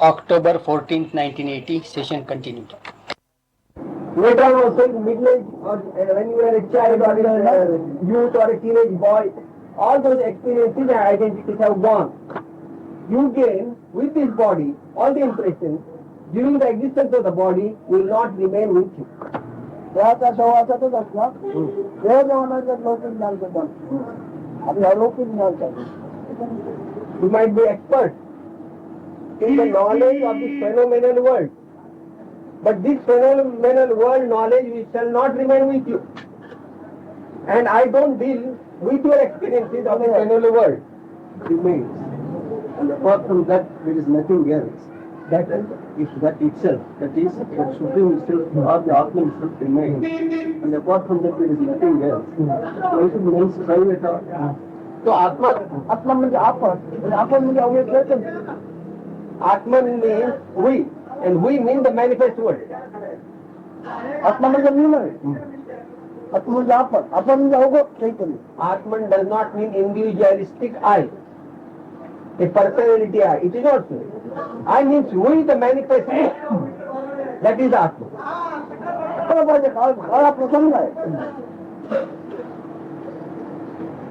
October 14th, 1980, session continued. Later on also in middle age or when you were a child or a youth or a teenage boy, all those experiences and identities have gone. You gain with this body all the impressions during the existence of the body will not remain with you. देहाचा शवाचा तो असला देह जेवणाचा लौकिक ज्ञान करतात आपली अलौकिक ज्ञान करतात. You might be expert in the knowledge of this phenomenal world, but this phenomenal world knowledge shall not remain with you. And I don't deal with your experiences of the phenomenal world. Remains. And apart from that, there is nothing else. That is that itself, that is that supreme itself or the Atman itself remains. And apart from that, there is nothing else. So it means private or So Atman means Atman means Atman means we, and we means the manifest world. Atman means me. Atman means Atman means Chaitanya. Atman does not mean individualistic I, a personality I. It is not so. I means we, the manifest me. That is Atman. काळा प्रसंग आहे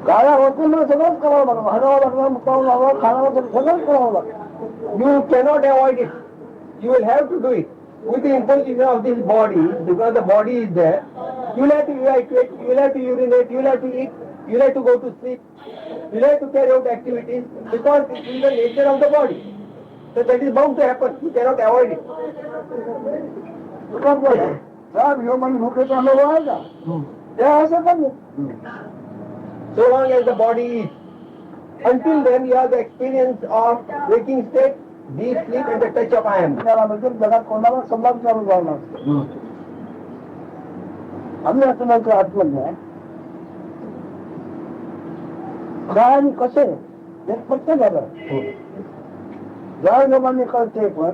काळा होतो ना सगळंच करावं लागलं हरावं लागलं मुकावं लागलं खावं लागलं सगळंच करावं लागलं. You cannot avoid it. You will have to do it. With the imposition of this body, because the body is there, you will have to evacuate, you will have to urinate, you will have to eat, you will have to go to sleep, you will have to carry out activities, because it is the nature of the body. So that is bound to happen. You cannot avoid it. साहेब ह्यो मन भुकेचा अनुभव आहे का ते असं पण So long as the body is. Until then, you have the experience of waking state, deep sleep, and the touch of I am. त्याला म्हणजे जगात कोणाला संवाद चालू जाणार आम्ही असं नाही आत्मज्ञान काय आणि कसे हे फक्त झालं ज्या लोकांनी कळते पण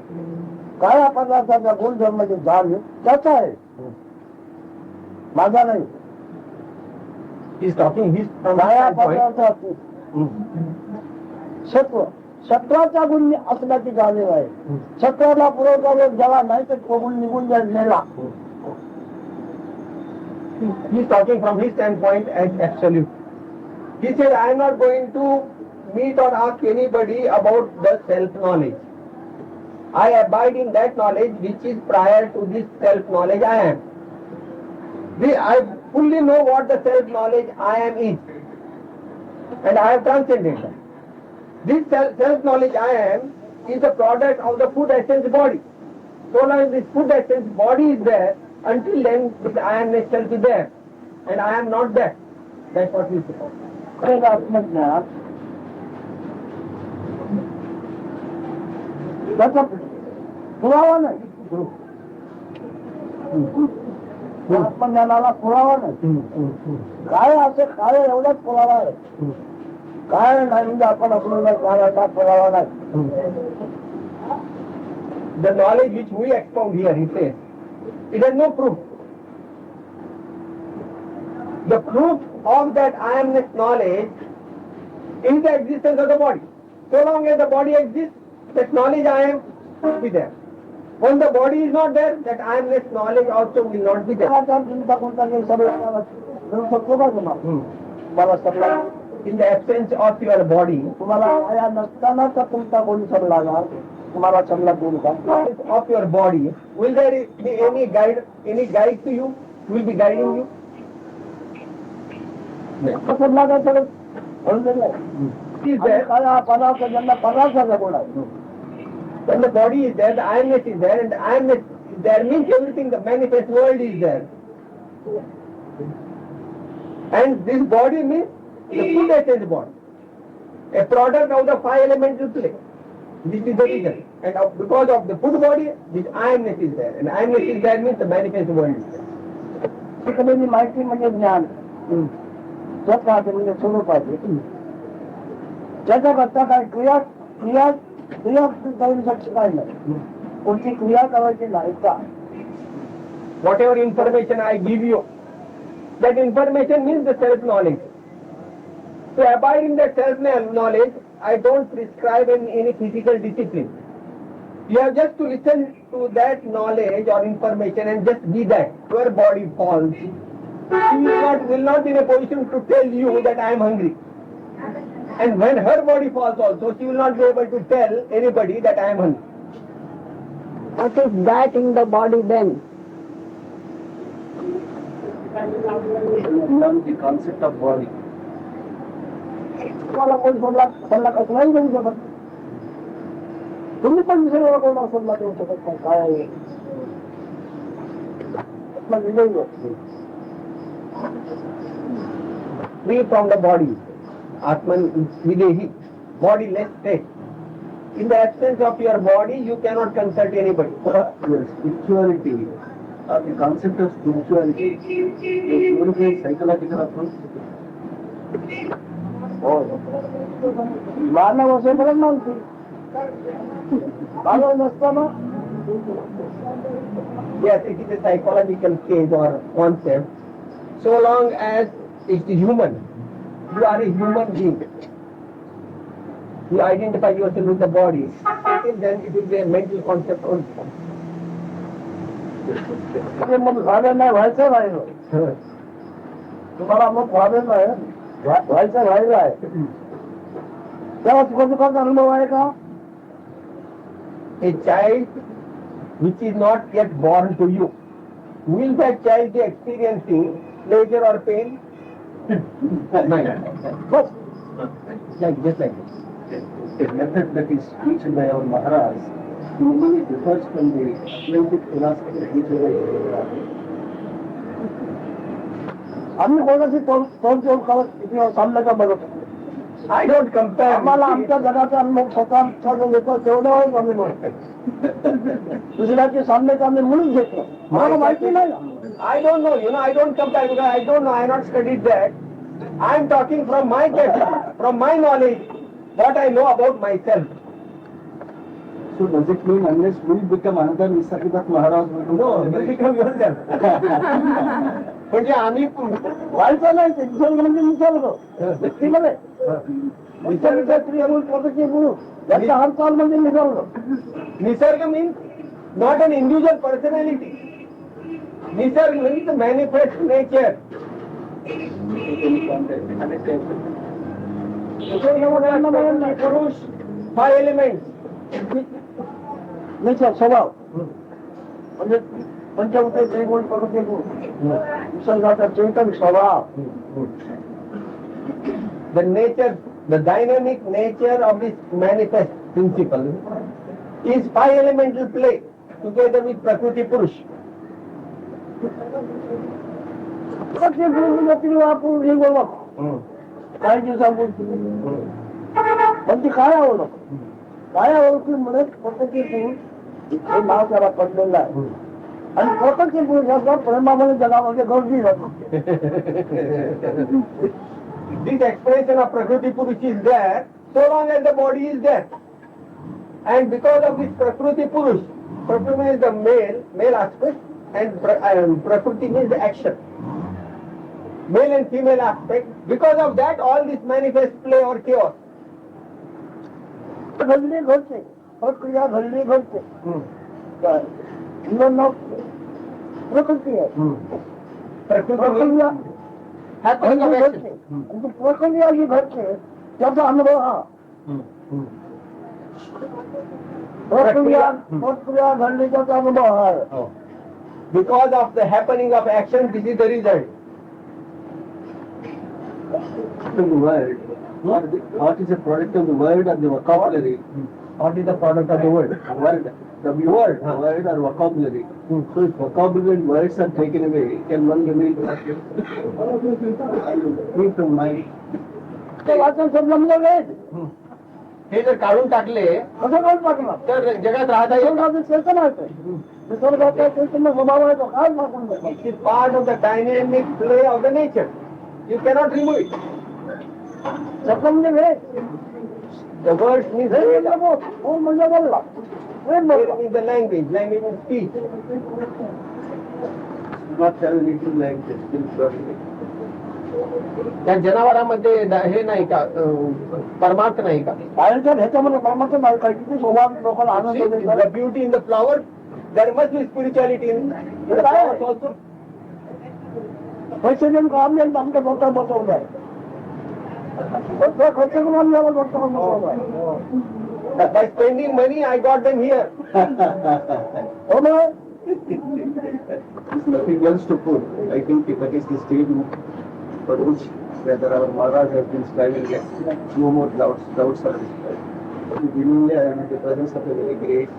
काळ्या पदार्थाचा गुणधर्म जे जाण त्याचा आहे माझा नाही. He's talking his काळ्या पदार्थात सत्व सत्वाचा गुण असण्याची जाणीव आहे. सत्वाला पुरवठा वेळ झाला नाही तर तो गुण निघून गेला. He's talking from his standpoint as absolute. He said, I am not going to meet or ask anybody about the self-knowledge. I abide in that knowledge which is prior to this self-knowledge I am. I fully know what the self-knowledge I am is. And I have transcended that. This self-knowledge I am is the product of the food essence body. So long as this food essence body is there, until then this I amness self is there. And I am not there. That's what we suppose. आत्मज्ञान त्याचा पुरावा नाही. आत्मज्ञानाला पुरावा नाही. काय असे काय एवढाच पुरावा आहे. काय नाही म्हणजे आपण आपल्याला ज्ञानाचा पुरावा नाही. The knowledge which we expound here, he says, it has no proof. The proof of that I amness knowledge is the existence of the body. So long as the body exists, that knowledge I am will be there. When the body is not there, that I amness knowledge also will not be there. चिंता कोणता काही सगळं मिळू शकतो का तुम्हाला मला सगळं In the absence of your body, तुम्हाला आया नसताना तर तुमचा कोणी सब लागणार तुम्हाला समजा देईल का. of your body, will there be any guide to you? Will be guiding you? सब लागायचं Is there? काय पदार्थ ज्यांना पदार्थाचा गुण आहे. When the body is there, the I amness is there, and the I amness is there means everything, the manifest world is there. And this body means the food essence body, a product of the five elements you play. This is the reason. And because of the food body, this I amness is there. And I amness is there means the manifest world is there. कधी माहिती म्हणजे ज्ञान स्वतःचे म्हणजे स्वरूपाचे त्याच्या करता काय क्रिया क्रिया क्रिया करण्यासाठी काय नाही. कोणती क्रिया करायची नाही का. Whatever information I give you, that information means the self-knowledge. To abide in that self-knowledge, I don't prescribe any physical discipline. You have just to listen to that knowledge or information and just be that. Your body falls. She will not be in a position to tell you that I am hungry. And when her body falls also, she will not be able to tell anybody that I am hungry. What is that in the body then? Learn the concept of body. तुम्हाला कोण सल्ला कसलाही देऊ शकत. तुम्ही पण दुसऱ्याला कोणाला सल्ला देऊ शकत नाही. काय आहे Free from the body. Atman Videhi. Bodiless state. In the absence of your body, you cannot consult anybody. Your spirituality, the concept of spirituality, the purified psychological approach. मानव असे म्हणत नव्हती. मानव नसताना Yes, it is a psychological case or concept. So long as it is human, you are a human being. You identify yourself with the body. Then it will be a mental concept only. मग झालं नाही व्हायचं राहिलं. तुम्हाला मग व्हायचं नाही व्हायचं राहिलं आहे. तेव्हा सुखाचा अनुभव आहे का? A child which is not yet born to you, will that child be experiencing pleasure or pain? No. Just like this. A method that is teached by our Maharaj normally differs from the Atlantic philosophy teached by आम्ही कोणाची तोंड करत सामने का बघत. I don't compare. आम्हाला आमच्या जगाचा अनुभव स्वतः घेतो तेवढं आम्ही म्हणतो. दुसऱ्याचे सामने आम्ही म्हणून घेतो. मला माहिती नाही. I don't know, I don't compare because I don't know, I have not studied that. I am talking from my capacity, from my knowledge, what I know about myself. So does it mean unless we become another Nisargadatta Maharaj, we No, you become yourself. म्हणजे आम्ही व्हायचं नाही ते निसर्ग म्हणजे निसर्ग व्यक्तीमध्ये निसर्ग क्रियामूल प्रकृती गुरु याचा हालचाल म्हणजे Nisarga. Nisarga means not an individual personality. Nisarga means the manifest nature. Purush, 5 elements. Nature स्वभाव म्हणजे पंचभूते त्रिगुण प्रकृती गुण निसर्गाचा चेतन स्वभाव. The nature, the dynamic nature of this manifest principle is 5 elemental play together with Prakriti Purush. प्रत्येक गुण म्हणजे तिला आपण हे बोलतो काही दिवसापूर्वी पण ती काय आवडत काय आवडती म्हणत प्रत्येक गुण हे नाव त्याला पडलेलं आहे. आणि प्रत्येक पुरुषाचा प्रेमामध्ये जगामध्ये गर्दी जातो. This expression of Prakriti Purush is there so long as the body is there. And because of this Prakriti Purush, Prakriti means the male aspect, and Prakriti means the action. Male and female aspect. Because of that, all this manifest play or chaos. घडली घडते प्रक्रिया घडली घडते. प्रकृती आहे प्रक्रिया घडते. प्रक्रिया जी घडते त्याचा अनुभव हा प्रक्रिया घडली त्याचा अनुभव हा आहे. Because of the happening of action, this is the result. the word. What is the product of the word or the vocabulary? What is the product of the word? Word. The word or vocabulary. So if vocabulary and words are taken away, can one remain free from mind? ते वाचन समजलं नाही. हे जर काढून टाकले कसं काढून टाकणार तर जगात राहता येईल. निसर्गाचं चेतन आहे ते. निसर्गाचा चैतन्य स्वभाव आहे तो काय टाकून It is part of the dynamic play of the nature. You cannot remove it. शब्द म्हणजे वेळ. The word means वेळ म्हणजे बोल. बोल म्हणजे बोलला. वेळ बोलला. is the language. Language is speech. Do not have anything like this. त्या जनावरांमध्ये हे नाही का, परमार्थ नाही का? बाहेरच्या ह्याच्यामध्ये परमार्थ नाही काय, किती स्वभाव लोकांना आनंद देतात. The beauty in the flower, there must be spirituality in the flowers also. पैसे देऊन काम नाही, आमच्या डॉक्टर बसवलं आहे. खर्च करून आम्हाला डॉक्टर बसवलं आहे. By spending money, I got them here. हो ना. Nothing else to put. I think that is the stage for which whether our Maharaj has been striving at. No more doubts are destroyed. Genuinely, I am in the presence of a very great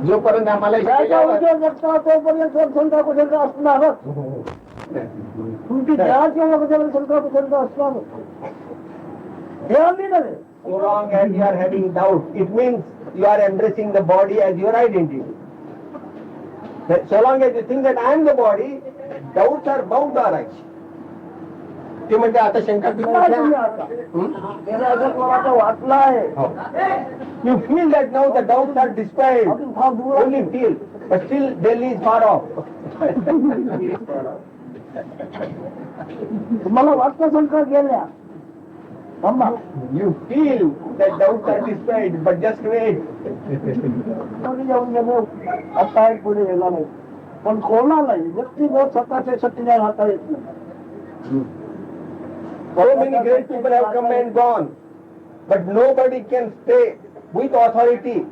जोपर्यंत आम्हाला त्याच्या उद्योग असता तोपर्यंत शंका कुशंका असणारच. तुमची देहाच्या वगैरे शंका कुशंका असणारच. हे आम्ही नव्हे. So long as you are having doubt, it means you are embracing the body as your identity. So long as you think that I am the body, doubts are bound to arise. ते म्हणते आता शंका काय तुम्ही आता? त्याला असं कोणाचा वाटला आहे. You feel that now the doubts are dispelled. आपण फार दूर Only feel, but still Delhi is far off. तुम्हाला वाटतं शंका गेल्या. थांबा. You feel that doubts are dispelled, but just wait. कोणी जाऊन गेलो आता एक पुढे गेला नाही. पण कोणालाही व्यक्तिगत स्वतःचे सत्य राहता येत नाही. So many great people have come and gone, but nobody can stay with authority,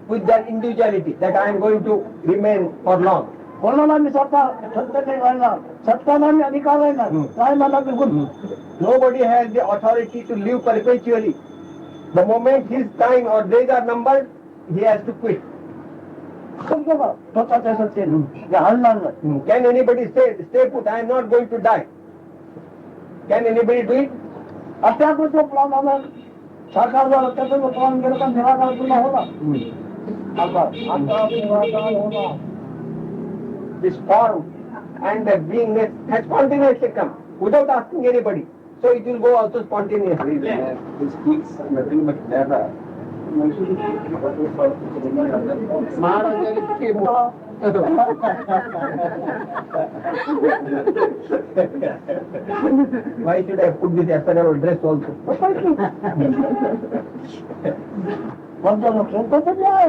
with that individuality, that I am going to remain for long. कोणाला मी स्वतः सत्य नाही राहणार, सत्ताना मी अधिकार राहणार, काय मला बिलकुल. Nobody has the authority to live perpetually. The moment his time or days are numbered, he has to quit. समजू का स्वतःच्या सत्तेने हलणार नाही. Can anybody say, stay put, I am not going to die? Can anybody do it? अत्याचा जो plan आला साकार झाला त्याचा जो प्लॅन गेला का निराकार पुन्हा होणार. This form and the beingness has spontaneously come without asking anybody. So it will go also spontaneously. He speaks nothing but data. Why should I put this apparel dress also? कोणत्या लक्षात तसं आहे.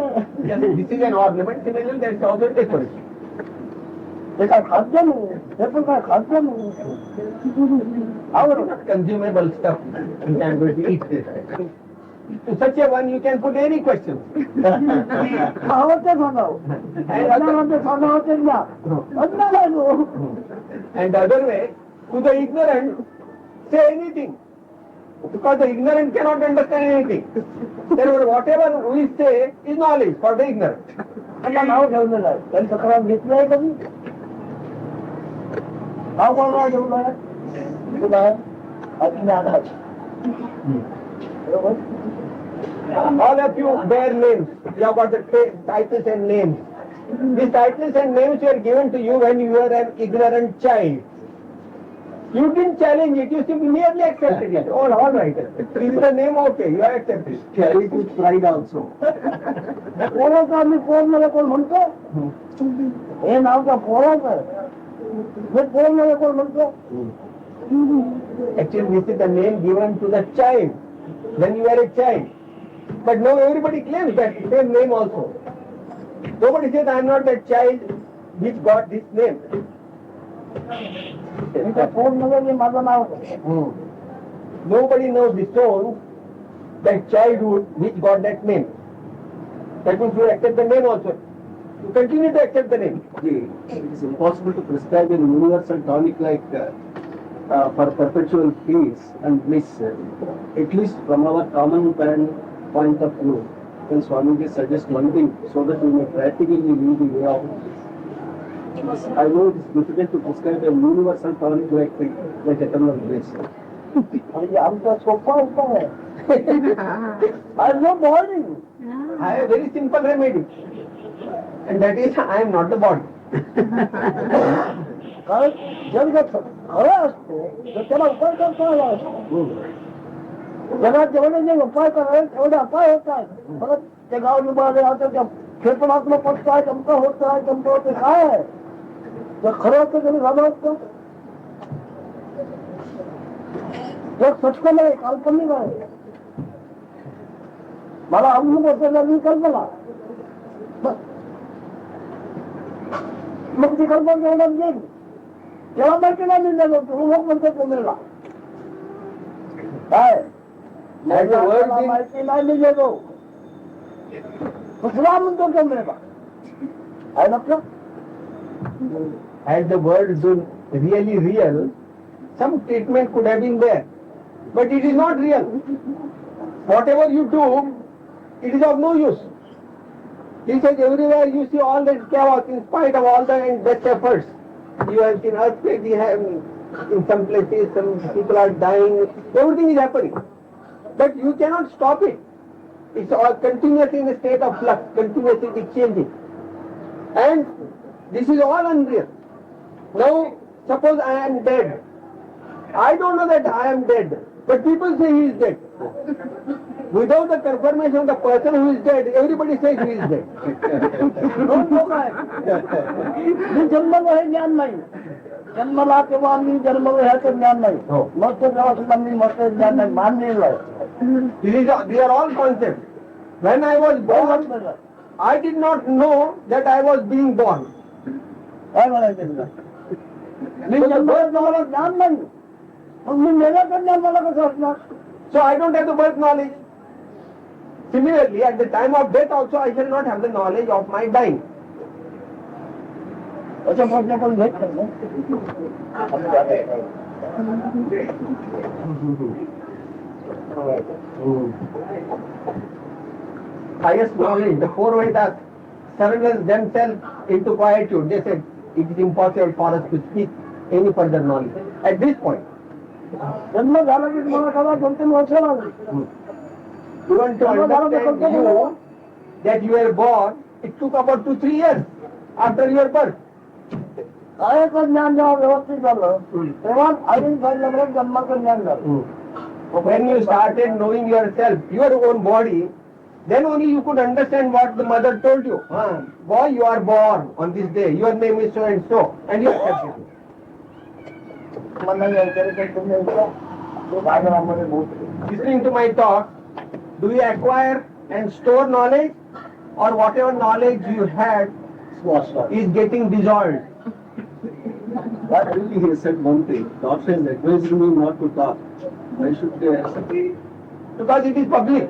This is an ornament, similarly there is also a decoration. ते काय खाद्य नाही, हे पण काय खाद्य नाही. Our consumable stuff, you can go to eat this. To such a one you can put any question. खावं ते सांगावं. अन्नामध्ये सांगावं ते द्या. अन्न लागो. And the other way, to the ignorant, say anything. Because the ignorant cannot understand anything. Therefore, whatever we say is knowledge for the ignorant. त्यांना नाव ठेवलेलं आहे. त्यांनी तक्रार घेतली आहे कधी? नाव कोणाला ठेवलं आहे? तुला अज्ञानात. बरोबर? All of you bear names. You have got the titles and names. These titles and names were given to you when you were an ignorant child. You didn't challenge it, you simply merely accepted it. Oh, all right. This is the name, okay, you are accepted. Carry it with pride also. पोराचं आम्ही पोरणारे कोण म्हणतो? हे नाव का पोराचं आहे. हे पोरणारे कोण म्हणतो? Actually, this is the name given to the child when you were a child. But now everybody claims that same name also. Nobody says, I am not that child which got this name. इथे पोरणारे माझं नाव आहे. Nobody knows the soul, that childhood which got that name. That means you accept the name also. You continue to accept the name. It is impossible to prescribe an universal tonic like for perpetual peace and bliss. At least from our common point of view, can Swamiji suggest one thing so that we may practically live the way of this? I know it is difficult to prescribe a universal tonic like eternal bliss. म्हणजे आमचा सोपा उपाय आहे. I have no body. I have a very simple remedy. And that is, I am not the body. कारण जग जर खरं असतो तर त्याला उपाय करता आला असतो. जगात जेवढे जे उपाय करावे तेवढे अपाय होत आहेत. परत ते गाव निभावले आता त्या क्षेपणात्मक पक्ष आहे चमका होत आहे चमका होते काय आहे जर खरं असतं तरी झालं असतं. जग सत्य नाही, काल्पनिक आहे. मला अनुभव असेल मी कल्पना, मग ती कल्पना जेवढा येईल तेव्हा माहिती नाही मिळणार होतो. मग म्हणतो तुम्हाला काय माहिती नाही मिळतो दुसरा म्हणतो तुम्हाला आहे ना. Had the world been really real, some treatment could have been there. But it is not real. Whatever you do, it is of no use. He says everywhere you see all that chaos in spite of all the best efforts. You have seen earthquakes, you have in some places, some people are dying, everything is happening. But you cannot stop it. It's all continuously in a state of flux, continuously changing. And this is all unreal. Now, suppose I am dead. I don't know that I am dead, but people say he is dead. Without the confirmation of the person who is dead, everybody says he is dead. दोन लोक आहेत. मी जन्मलो हे ज्ञान नाही, जन्मला तेव्हा मी जन्मलो ह्याचं ज्ञान नाही, मग ते जेव्हा सुद्धा मी मस्त ज्ञान नाही मानलेलं आहे. These are all concepts. When I was born, I did not know that I was being born. काय म्हणायचं तुला? मी जन्मलो मला ज्ञान नाही, मग मी मेल्याचं ज्ञान मला कसं असणार? So I don't have the birth knowledge. Similarly, at the time of death also, I shall not have the knowledge of my dying. अशा प्रश्न पण घेत नाही. Highest knowledge, the four Vedas surrenders themselves into quietude. They said it is impossible for us to speak any further knowledge at this point. जन्म झाला की तुम्हाला कदा 2-3 वर्ष लागली. Even to understand you that you were born, it took about 2-3 years after your birth. कायचं ज्ञान जेव्हा व्यवस्थित झालं तेव्हा आधी झाल्यावर जन्माचं ज्ञान झालं. When you started knowing yourself, your own body, then only you could understand what the mother told you. Boy, you are born on this day. Your name is so and so, and you accept it. मला यायचं तुम्ही भागरामध्ये बोलतो. Listening to my talk, do you acquire and store knowledge, or whatever knowledge you had is getting dissolved? That really he said one thing. Doctor is advising me not to talk. I should Because it is public.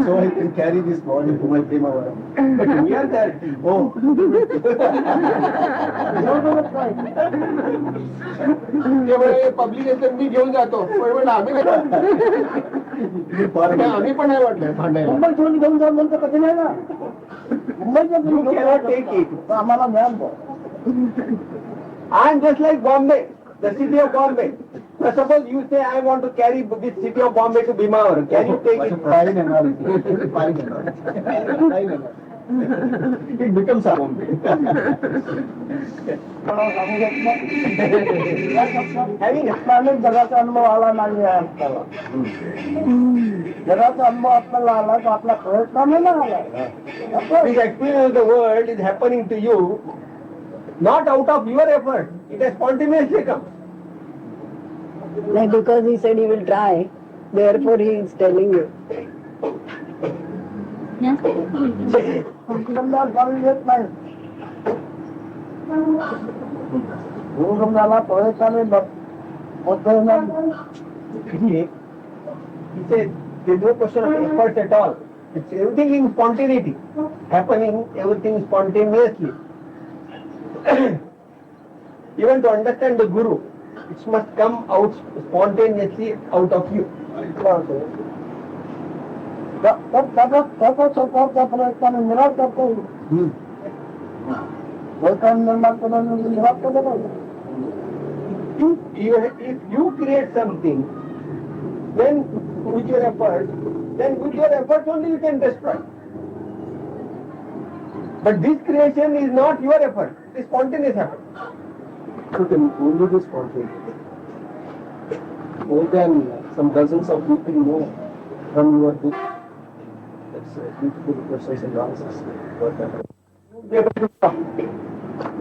so I can carry this body to my prima. But we are there. Oh. Public मी घेऊन जातो पण आम्ही आम्ही पण नाही वाटलं भांडायला. मुंबई सोडून घेऊन जाऊन म्हणतो कधी नाही ना. मुंबईच्या टेक इट. आम्हाला ज्ञान बघ. I am just like Bombay, the city of Bombay. Now suppose you say I want to carry this city of Bombay to Bhimawar. Can you take it? It becomes a Bombay. जगाचा अनुभव आला नाही आहे आपल्याला. जगाचा अनुभव आपल्याला आला तर आपला प्रयत्नाने नाही आला. This experience of the world is happening to you not out of your effort. It has spontaneously come. Like because he said he will try, therefore he is telling you. येत नाही. समजायला प्रयत्नाने He said there is no question of effort at all. It's everything in spontaneity. Happening, everything spontaneously. Even to understand the Guru, it must come out spontaneously out of you. त्याचा स्वतःच्या प्रयत्नाने निराश करतो. निर्माण करण्याने निराश करतो. If you create something, then with your efforts, only you can destroy. But this creation is not your effort; it is spontaneous effort. So can only this spontaneity. More than some dozens of people know from your book. That's beautiful questions and answers.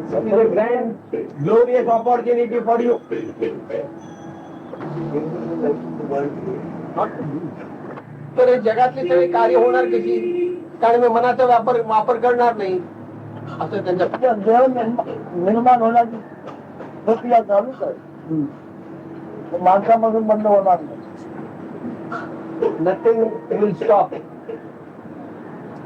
It is a grand, glorious opportunity for you. तर हे जगातली सगळी कार्य होणार कशी? कारण मी मनाचा वापर करणार नाही असं त्यांच्या देह निर्माण होण्याची प्रक्रिया चालूच आहे. माणसामधून बंद होणार नाही. nothing will stop.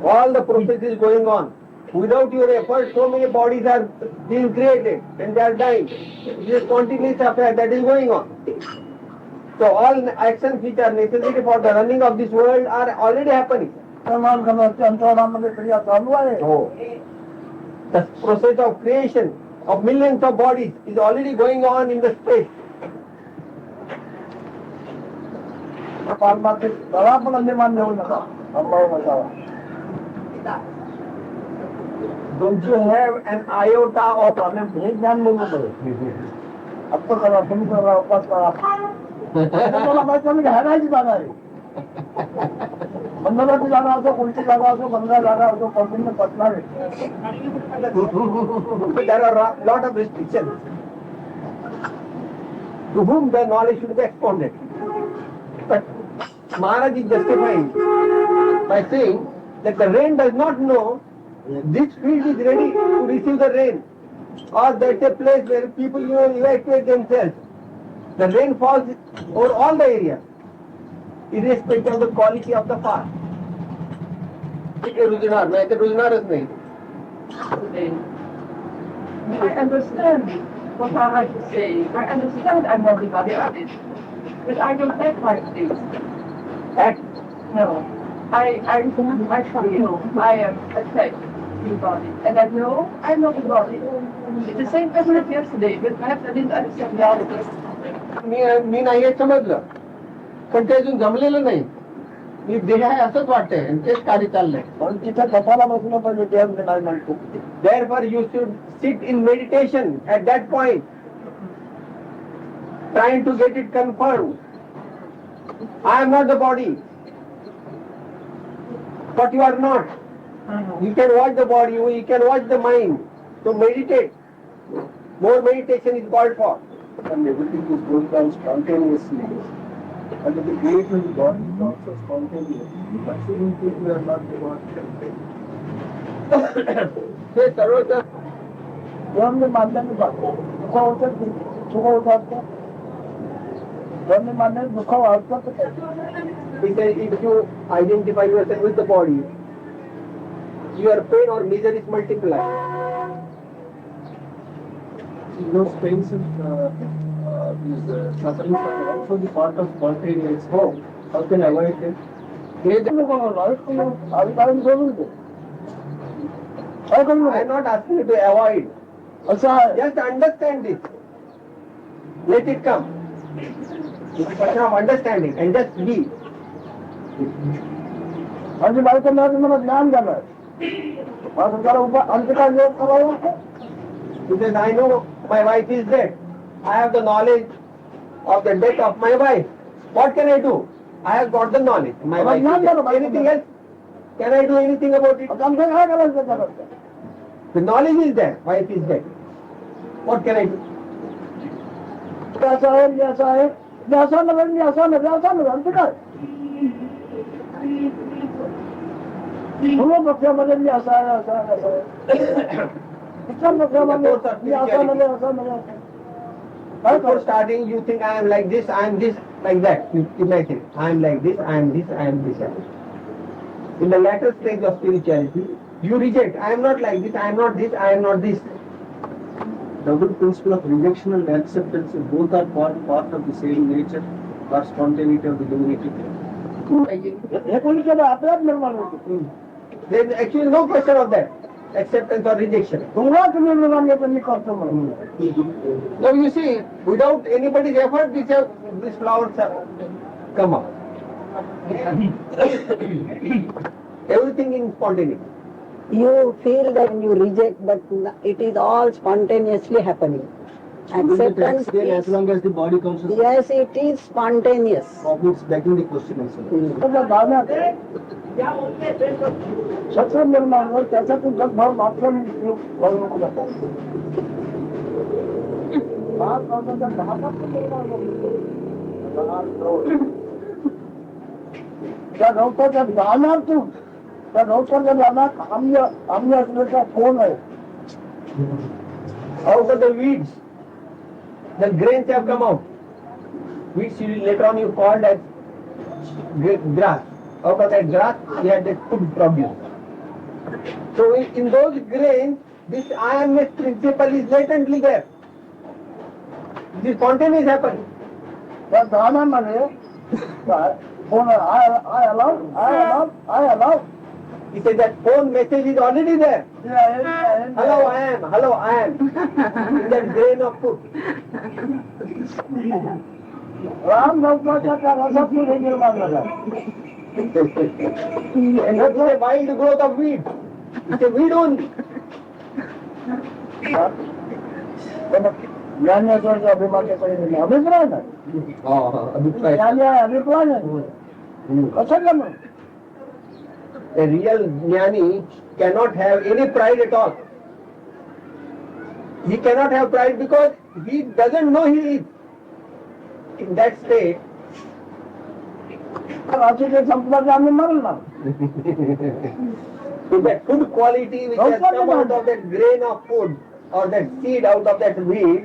All the process is going on. Without your effort, so many bodies are being created and they are dying. It is continuous affair that is going on. So all actions which are necessary for the running of this world are already happening. निर्माण करण्याची अंतराळामध्ये क्रिया चालू आहे. The process of creation of millions of bodies is already going on in the space. पारमार्थिक तळा पण निर्माण देऊ नका. अभाव बचावा. Don't you have an iota of हे ज्ञान बोलू पडेल. आता करा, तुम्ही करा, उपास करा. तुम्हाला माहिती आहे, घालायची जागा आहे. बंधनाची जागा असो, कोणती जागा असो, बंधा जागा असो, कंपनीने पटणार आहे. there are a lot of restrictions to whom the knowledge should be expounded. But Maharaj is justifying by saying that the rain does not know this field is ready to receive the rain, or that's a place where people evacuate themselves. The rain falls over all the area, irrespective of the quality of the fast. ठीक आहे, रुजणार नाही तर रुजणारच नाही. I understand what Maharaj is saying. I understand I'm not the body of it. But I don't act like this. Act. No. I I am attached to the body. And I know I'm not the body. It's the same as with yesterday, but perhaps I didn't understand reality. मी नाही हे समजलं, पण ते अजून जमलेलं नाही. मी देह आहे असंच वाटतंय आणि तेच कार्य चाललंय. पण तिथं कपाला बसणं पाहिजे. देह निर्माण म्हणतो. Therefore you should sit in meditation at that point, trying to get it confirmed. I am not the body, but you are not. You can watch the body, you can watch the mind. So meditate. More meditation is called for. And everything is going on spontaneously. And the creation of God is also spontaneous. But seeing people are not the God. हे सर्व देह मानल्याने दुःख होतं, सुख होतात. देह मानल्याने दुःख वाढतं. because if you identify yourself with the body, your pain or misery is multiplied. Those pains and these sufferings are also the part of spontaneous hope. How can I avoid it? अभिकारण सोडून दे. काय करू I am not asking you to avoid. असं आहे. Just understand this. Let it come. It's a question of understanding and just be. माझी बायको मला ज्ञान झालं. माझं त्याला अंतकाळ योग करावा. Because I know my wife is dead. I have the knowledge of the death of my wife. What can I do? I have got the knowledge. My wife is dead. Anything else? Can I do anything about it? आमचं काय करायचं त्याला? The knowledge is there. Wife is dead. What can I do? असं आहे, असं आहे. असं नव्हे, असं नव्हे, असं नव्हे. आमचं काय? पूर्व पक्षामध्ये मी असं आहे, असं आहे, असं आहे. उत्तर पक्षामध्ये मी असं नव्हे, असं नव्हे. Before starting, you think I am like this, I am this, like that. You imagine, I am like this, I am this, I am this. In the latter stage of spirituality, you reject. I am not like this, I am not this, I am not this. Double principle of rejection and acceptance, both are part of the same nature or spontaneity of the divinity. हे कोणी केलं? आपल्याच निर्माण होते. There is actually no question of that. Acceptance or rejection. तुम्हाला तुम्ही निर्माण घेतो, मी करतो म्हणून. Now you see, without anybody's effort, these flowers have come up. Everything in spontaneity. You feel that you reject, but it is all spontaneously happening. Acceptance Then as is, long as the body comes to yes, it is spontaneous. it's begging the question also. त्याच्या भावना सत्य निर्माण त्याच्यातून सद्भाव मात्र घडवून जातो. त्या गवताच्या दानातून त्या गवताच्या दानात आम्ही असण्याचा फोन आहे. Out of the weeds, the grains have come out. Which later on you called as grass. Out of that grass, we had that food produced. So in those grains, this I-amness principle is latently there. This spontaneous happening. त्या दानामध्ये phone आय अलाव He said that phone message is already there. Hello, I am. Hello, I am. In that grain of food. Ram गवताच्या त्या रसातून हे निर्माण झाला. And not a wild growth of weed. It's a weed only. ज्ञानेश्वरच्या अभिमानाकडे अभिप्राय नाही. अभिप्राय नाही कसं जमलं. A real jnani cannot have any pride at all. He cannot have pride because he doesn't know he is. In that state, रात्रीचे संपल्याचे आम्ही मरल ना. so that good quality which has come out of that grain of food or that seed out of that weed,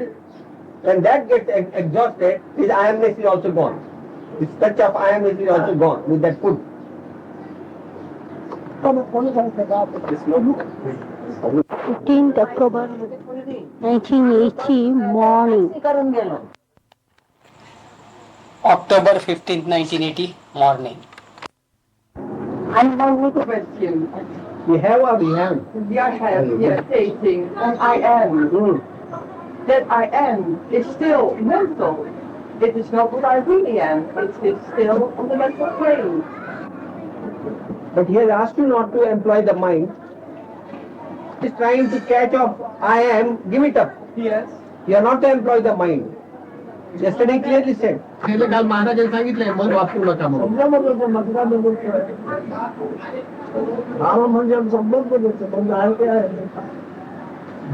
when that gets exhausted, his I-amness is also gone. His touch of I-amness is also gone with that food. कोणी सांगते का 15th October 1980 morning. करून गेलो. October 15th, 1980 morning. And one little question. We have or we haven't? We are here stating that I am. That I am is still mental. It is not what I really am. It's still on the mental plane. But he has asked you not to employ the mind. He is trying to catch up. I am, give it up. Yes. You are not to employ the mind. Yesterday clearly said. समजामध्ये म्हणजे संबंध देतो म्हणजे आहे ते आहे.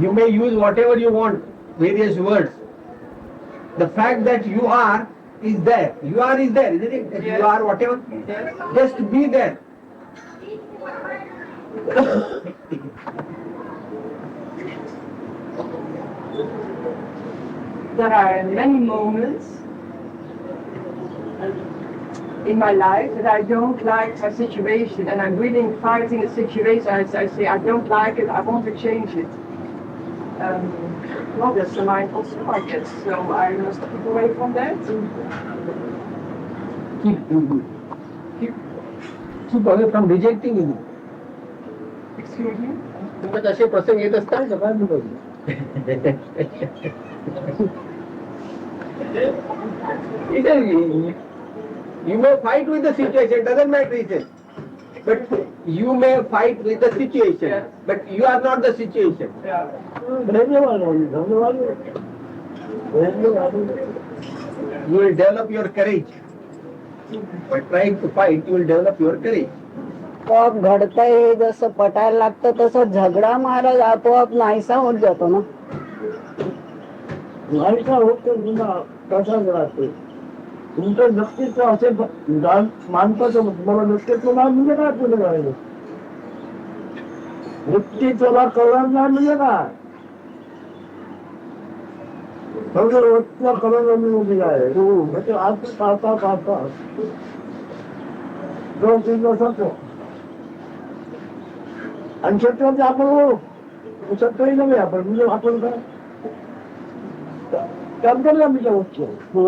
You may use whatever you want, various words. The fact that you are is there. You are is there, isn't it? That you are whatever. Just be there. There are many moments in my life that I don't like a situation and I'm really fighting the situation. I say I don't like it, I want to change it. Well, that's the mind also like it, so I must keep away from that. Keep away from rejecting it. Excuse me? तुमच्यात असे प्रसंग येत असतात का काय म्हणतो? You may fight with the situation, doesn't matter, he says. But you may fight with the situation, Yes. but you are not the situation. Yeah. You will develop your courage. By trying to fight, you will develop your courage. आपोआप घडतंय जसं पटायला लागतं तसं झगडा महाराज आपोआप नाहीसा होत जातो ना. नाहीसा होत कसा राहते तुमचं नक्कीच असे मानतात तुम्हाला नक्कीच म्हणजे काय तुला करायचं वृत्ती तुला कळणार नाही म्हणजे काय फक्त वृत्तीला कळणार म्हणजे काय म्हणजे आज पाहता 2-3 दिवसाचं आणि शेतकऱ्याचे आपण शेतकरी नव्हे आपण म्हणजे आपण काय त्यांना मी वस्तू हो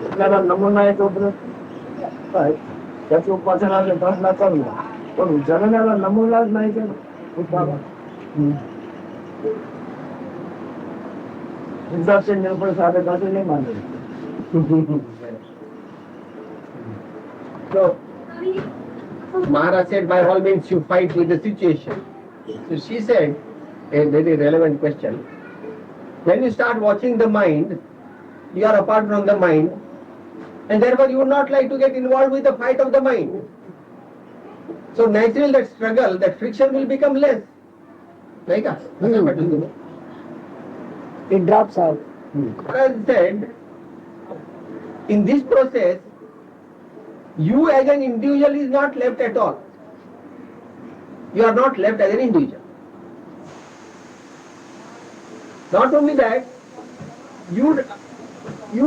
आपल्याला नमुना आहे तोपर्यंत काय त्याच्या उपासनाचा प्रश्न चालला पण जगण्याला नमुनाच नाही तर उदासीन निर्भर साधे काटे नाही मानले. So, Maharaj said, by all means, you fight with the situation. So she said, a very relevant question. When you start watching the mind, you are apart from the mind, and therefore you would not like to get involved with the fight of the mind. So naturally that struggle, that friction will become less. Right? It drops out. As said, in this process, you as an individual is not left at all. You are not left as an individual. Not only that, you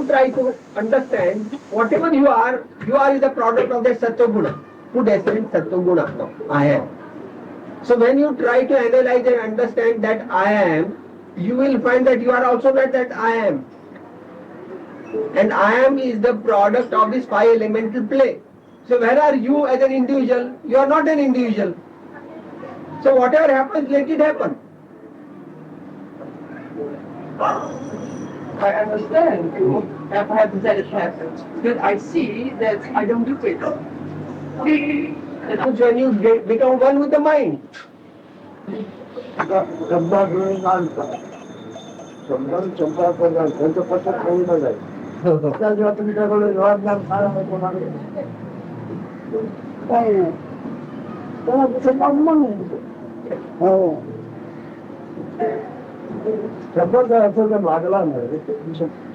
try to understand whatever you are is the product of that Sattva Guna. Put essence Sattva Guna. No, I am. So when you try to analyze and understand that I am, you will find that you are also not that I am. And I am is the product of this five elemental play. So where are you as an individual? You are not an individual. So whatever happens, let it happen. I understand you have had that it happens, but I see that I don't do it. That's when you become one with the mind. काही नाही. त्याला दुसरं काम म्हणून. हो. शब्द असं तर लागला नाही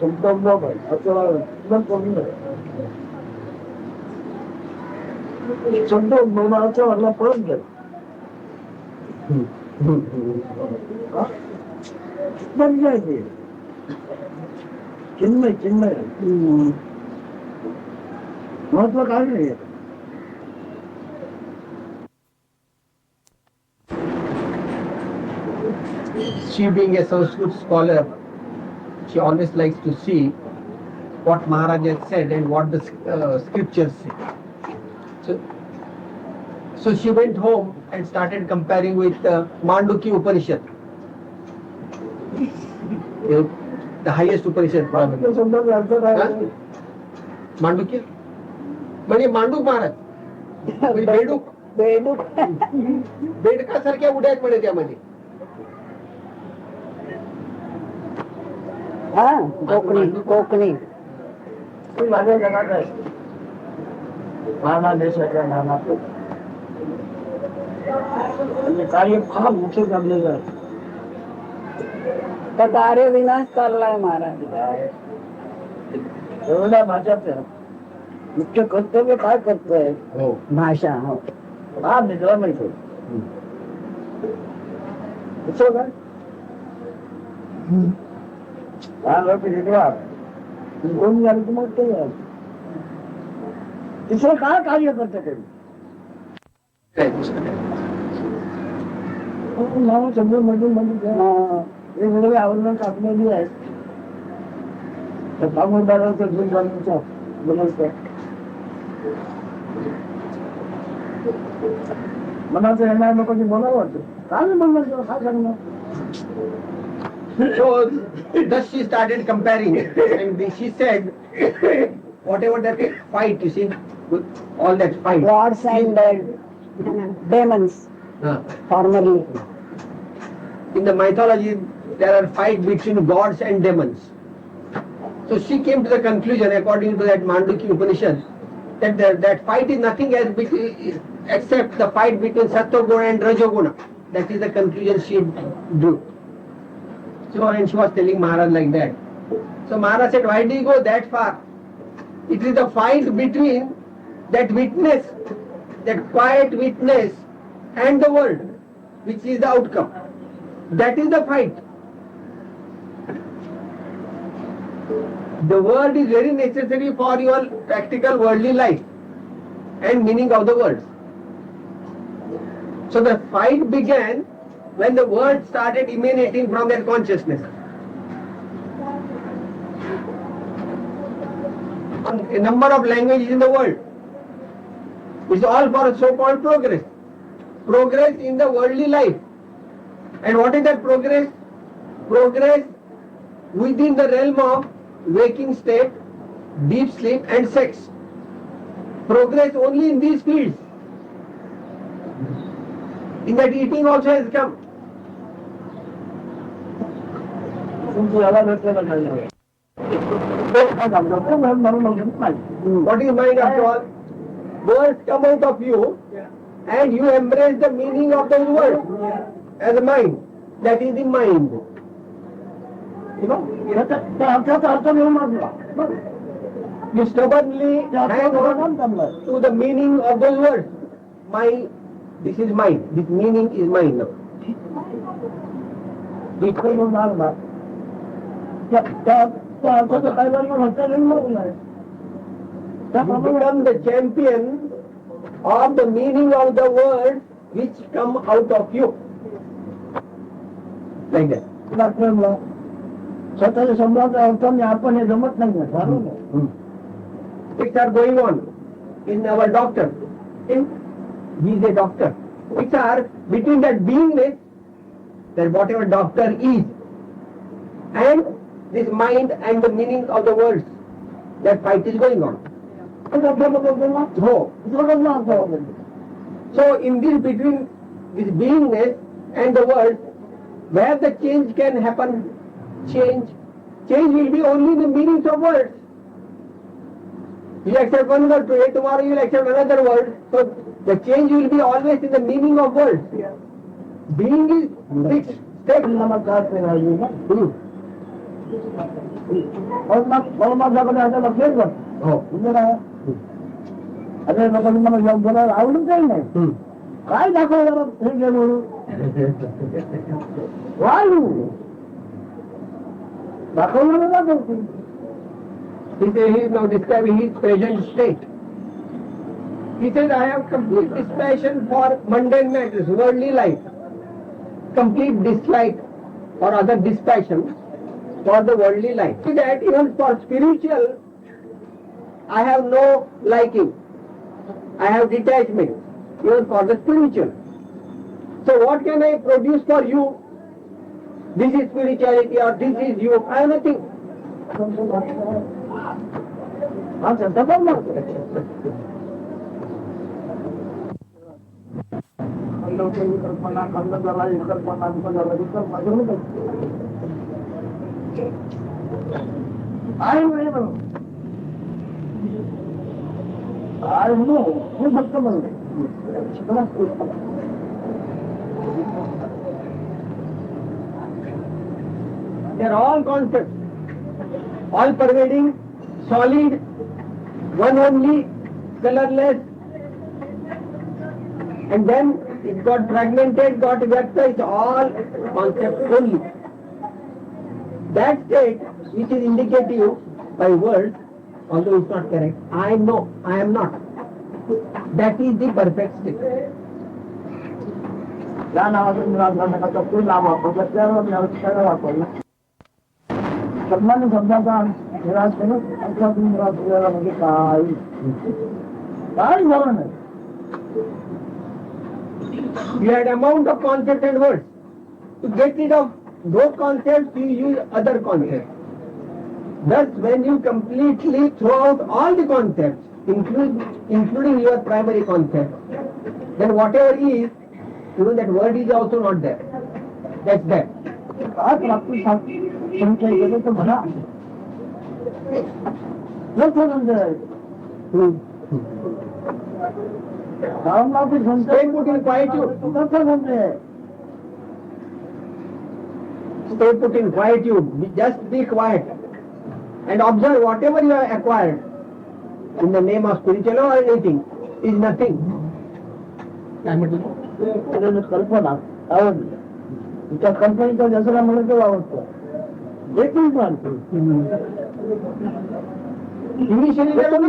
शब्द असं कमी नाही शब्द मनाचा वाटला पळत जाईल पण जायचे चिन्मय चिन्मय महत्व काय नाही She being a Sanskrit scholar, she always likes to see what Maharaj has said and what the scriptures say. So she went home and started comparing with Manduki Upanishad. The highest Upanishad probably. Mandukya? म्हणजे मांडूक महाराज बेडूक बेडूक. बेडकासारख्या उड्या आहेत म्हणे त्यामध्ये. हा कोकणी कोकणी. माझ्या जगात आहे नाना देशाच्या नाना आणि कार्य फार मोठं चाललेलं आहे तर कार्य विनाश चाललाय महाराज. एवढ्या भाषाचं मुख्य कर्तव्य काय करतोय भाषा. हो. हा मित्र माहिती कसं काय कोण झालं तर मग ते दुसरं काय कार्य करतं तरी समजून मधून वेगवेगळे आवरण टाकलेली आहेत कामगारांचं जीवन घालण्याचं बनवतं मनाचं येणार लोकांची मनाला वाटतं काय म्हणणार काय सांगणार. So thus she started comparing and she said whatever that fight you see all that fight Gods and demons formerly. In the mythology there are fight between gods and demons. So she came to the conclusion according to that Manduki Upanishad that that fight is nothing else except the fight between Sattva and Rajoguna. That is the conclusion she drew. So and she was telling Maharaj like that. So Maharaj said, why do you go that far? It is the fight between that witness, that quiet witness and the world, which is the outcome. That is the fight. The word is very necessary for your practical worldly life and meaning of the words. So the fight began when the word started emanating from their consciousness. A number of languages in the world. It's all for so-called progress. Progress in the worldly life. And what is that progress? Progress within the realm of waking state, deep sleep and sex. Progress only in these fields. In that eating also has come. तुमचं याला भेटलेलं नाही What is mind after all? Words come out of you and you embrace the meaning of those words as a mind. That is the mind. You know? You stubbornly hang on to the meaning of those words. This is mine. This meaning is mine now. You become the champion of the meaning of the words which come out of you. Like that. स्वतःच्या शब्दाचा अर्थ मी आपण हे जमत नाही Things are going on in our doctor. He is a doctor. Things are between that beingness, that whatever doctor is, and this mind and the meaning of the words. That fight is going on. So in this between this beingness and the words, where the change can happen, change will be only the meanings of words. You accept one word today, tomorrow you will accept another word. So the change will be always in the meaning of words. Being is fixed step. अरे मला आवडून काही नाही काय दाखवलं हे घे म्हणून वाळू दाखवलं दाखवतो. He is now describing his present state. He says, I have complete dispassion for mundane matters, worldly life. Complete dislike or other dispassion for the worldly life. See that even for spiritual, I have no liking. I have detachment, even for the spiritual. So what can I produce for you? This is spirituality or this is you. I have nothing. They are all concepts, all pervading, solid, one only, colorless, and then it got fragmented, got vyakta, it's all concepts only. That state, which is indicative by words, although it's not correct, I know, I am not. That is the perfect state. सन्मान शब्दाचा निराश करून निराश म्हणजे काय झालं नाही. You had amount of concepts and words. To get rid of those concepts, you use other concepts. Thus, when you completely throw out all the concepts, including your primary concept, then whatever is, that word is also not there. That's that. संचय केलं तर म्हणा Stay put in quietude. Stay put in quietude. Just be quiet and observe whatever you have acquired in the name of spiritual or anything is nothing. कल्पना आवडली त्या कल्पनेचा जसला म्हणून तो आवडतो. Initially there was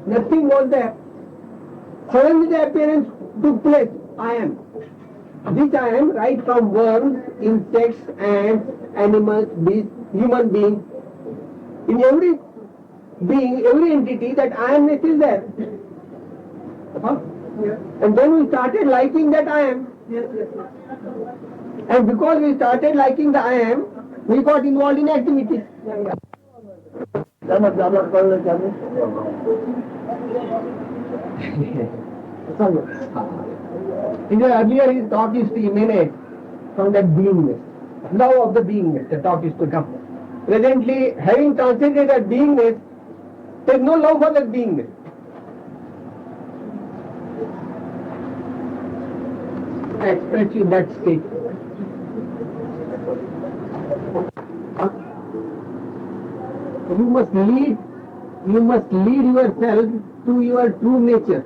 nothing was there. Suddenly the appearance took place. I am. This I am right from worms, insects, ants, animals, beasts, human beings. In every being, every entity, that I amness is there. And then we started liking that I am. And because we started liking the I am, we got involved in activities. Earlier his thought used to emanate from that beingness. Love of the beingness, the thought used to come. presently having transcended that beingness, there is no love for that beingness. Express in that state. You must lead yourself to your true nature.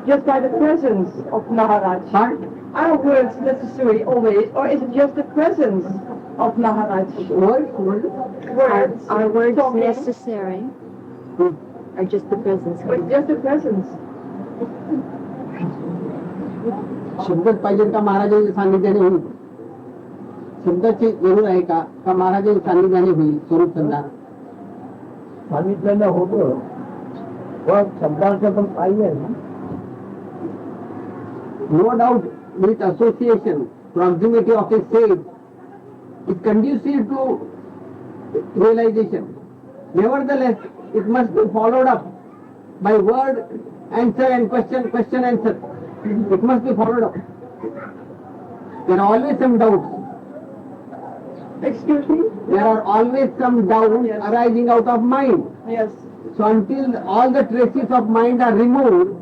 Just by the presence of Maharaj. Are words necessary always, or is it just the presence of Maharaj? Words. Are words Talking. necessary? Or just the presence? It's just the presence. शब्दच पाहिजे का महाराजांच्या सान्निध्याने होईल? शब्दाची जरूर आहे का महाराजांच्या सान्निध्याने होईल स्वरूप संधान? सांगितलेलं होतं पण शब्दांचं पण पाहिजे ना. No doubt, with association, proximity of a sage is conducive to realization. Nevertheless, it must be followed up by word, answer and question, question, answer. It must be followed up. There are always some doubts. Excuse me? There are always some doubts Yes. arising out of mind. Yes. So until all the traces of mind are removed,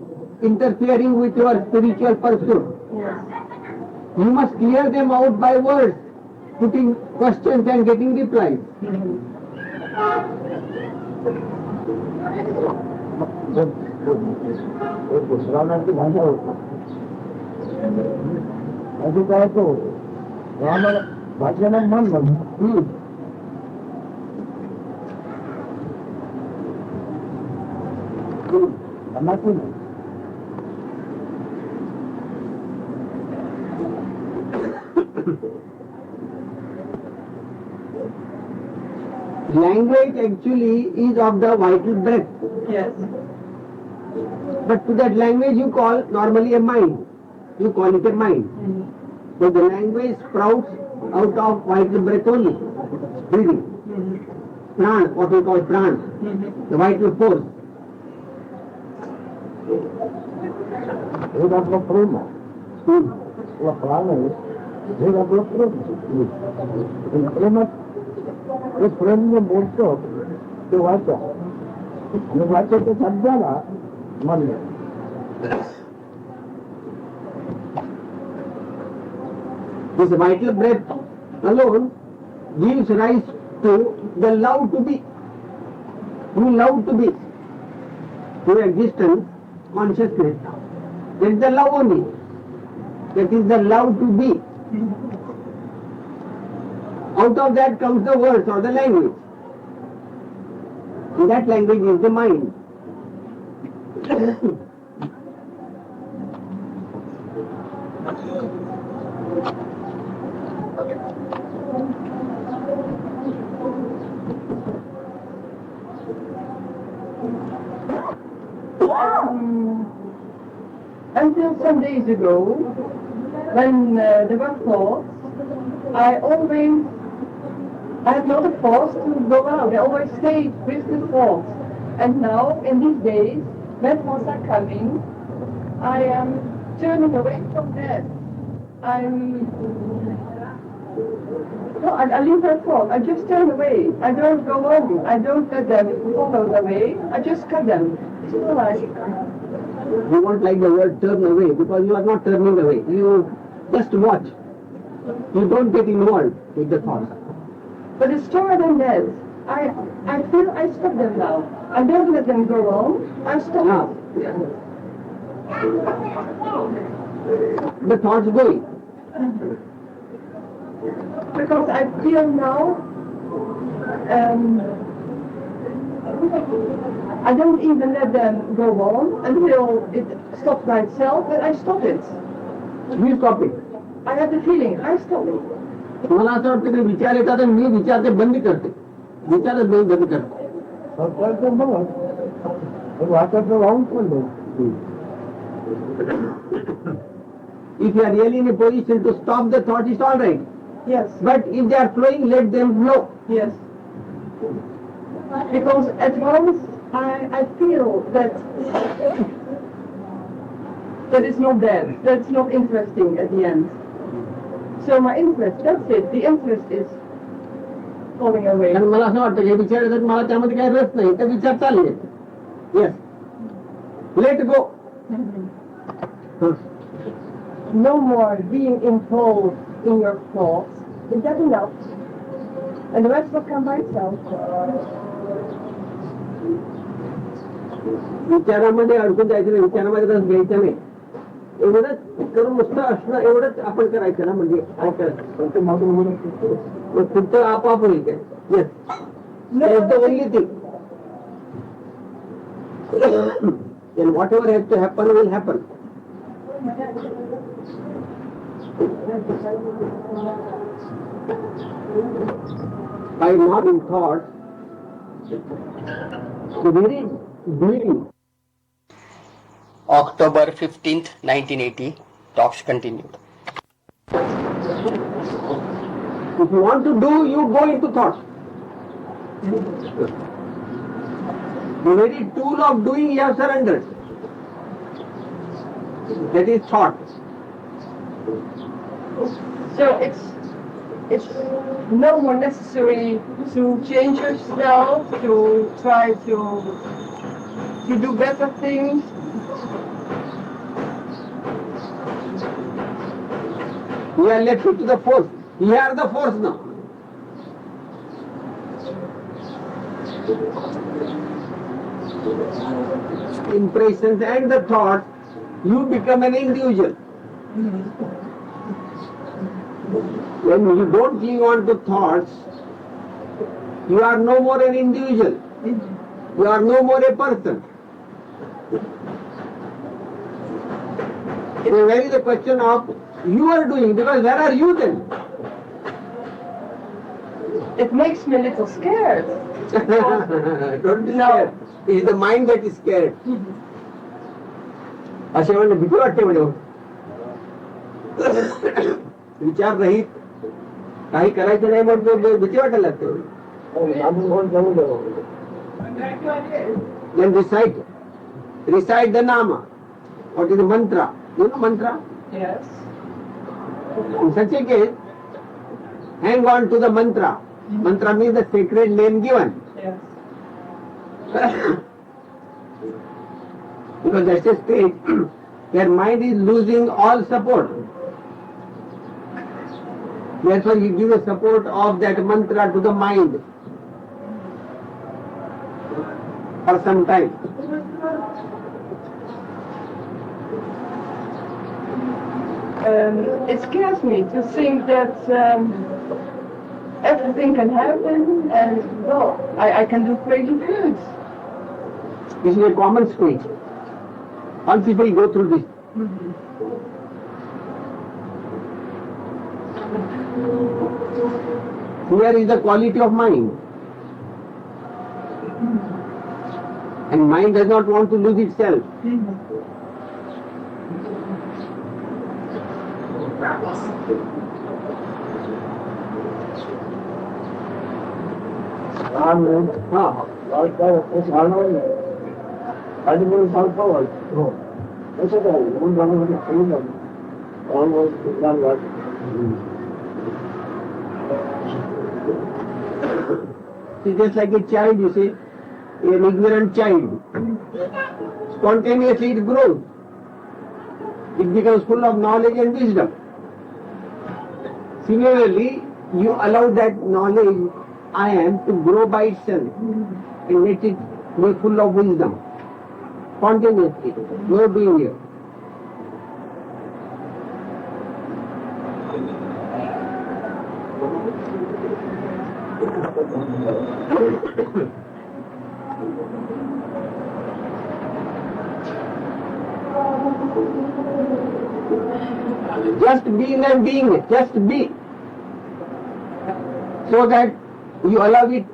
interfering with your spiritual pursuit, Yes. you must clear them out by words, putting questions and getting replies. पुराणाची भाषा होती अजून काय तो आम्हाला भाषेला मन म्हणून मनातून Language actually is of the vital breath, Yes. but to that language you call normally a mind. You call it a mind. So the language sprouts out of vital breath only, breathing. Pran, what we call pran, the vital force. एक आपलं प्रेम आहे आपला प्राण आहे एक आपलं प्रेम प्रेमात ते प्रेमने बोलतो ते वाचा आणि वाचायच्या शब्दाला मन This vital breath alone gives rise to the love to be. You love to be. To existence, consciousness. That is the love only. That is the love to be. Out of that comes the words or the language. And that language is the mind. Until some days ago, when there were thoughts, I had not a force to go out. I always stayed with the thoughts. And now, in these days, when thoughts are coming, I am turning away from that. I leave that thought. I just turn away. I don't go on. I don't let them follow the way. I just cut them. It's all right. You won't like the word turn away because you are not turning away. You just watch. You don't get involved with the thoughts. But it's stronger than that. I feel I stop them now. I don't let them go on. I stop Now, them. the thoughts going. Because I feel now, I don't even let them go on until it stops by itself, but I stop it. You stop it. I have the feeling, I stop it. मला असं वाटतं की विचार येतात आणि मी विचार ते बंद करते. विचारच बंद करते. सरकारचं बघा वाचायचं राहून पण If you are really in a position to stop the thought, it's all right. Yes, But if they are flowing, let them flow. yes. Because at once I feel that that is not there. That's not interesting at the end. So my interest, that's it. The interest is falling away. कारण मला असं वाटतं हे विचार येतात मला त्यामध्ये काही रस नाही ते विचार चालले yes let go No more being involved in your thoughts. Is that enough? And the rest will come by itself. विचारामध्ये अडकून जायचं नाही विचारामध्ये रस घ्यायचा नाही एवढंच करून नुसतं असणं एवढंच आपण करायचं ना म्हणजे काय करायचं मग पुढचं आपोआप होईल काय yes only thing and whatever has to happen will happen. By not in thought, the very doing. October 15th, 1980. Talks continued. If you want to do, you go into thought. The very tool of doing you have surrendered. That is thought. So it's no more necessary to change yourself, to try to do better things. You are left to the force. You are the force now. Impressions and the thoughts, you become an individual. When you don't cling on to thoughts, you are no more an individual. You are no more a person. It is very the question of you are doing, because where are you then? It makes me a little scared. Don't be scared. It is the mind that is scared. असे म्हणलं भीती वाटते म्हणजे विचार रहित काही करायचं नाही म्हणून भीती वाटायला लागते Then recite the nama. What is the mantra? You know mantra? Yes. In such a case, hang on to the mantra. Mantra means the sacred name given. Yes. Because that's a stage where mind is losing all support. Therefore, you give the support of that mantra to the mind for some time. It scares me to think that everything can happen and well, I can do crazy things. This is a common stage. All people go through this. Fear is the quality of mind. And mind does not want to lose itself. It's just like a child, you see, an ignorant child. Spontaneously it grows. It becomes full of knowledge and wisdom. Similarly, you allow that knowledge, I am, to grow by itself and let it be full of wisdom. Spontaneously, no being here. Just being and being it, just be. So that you allow it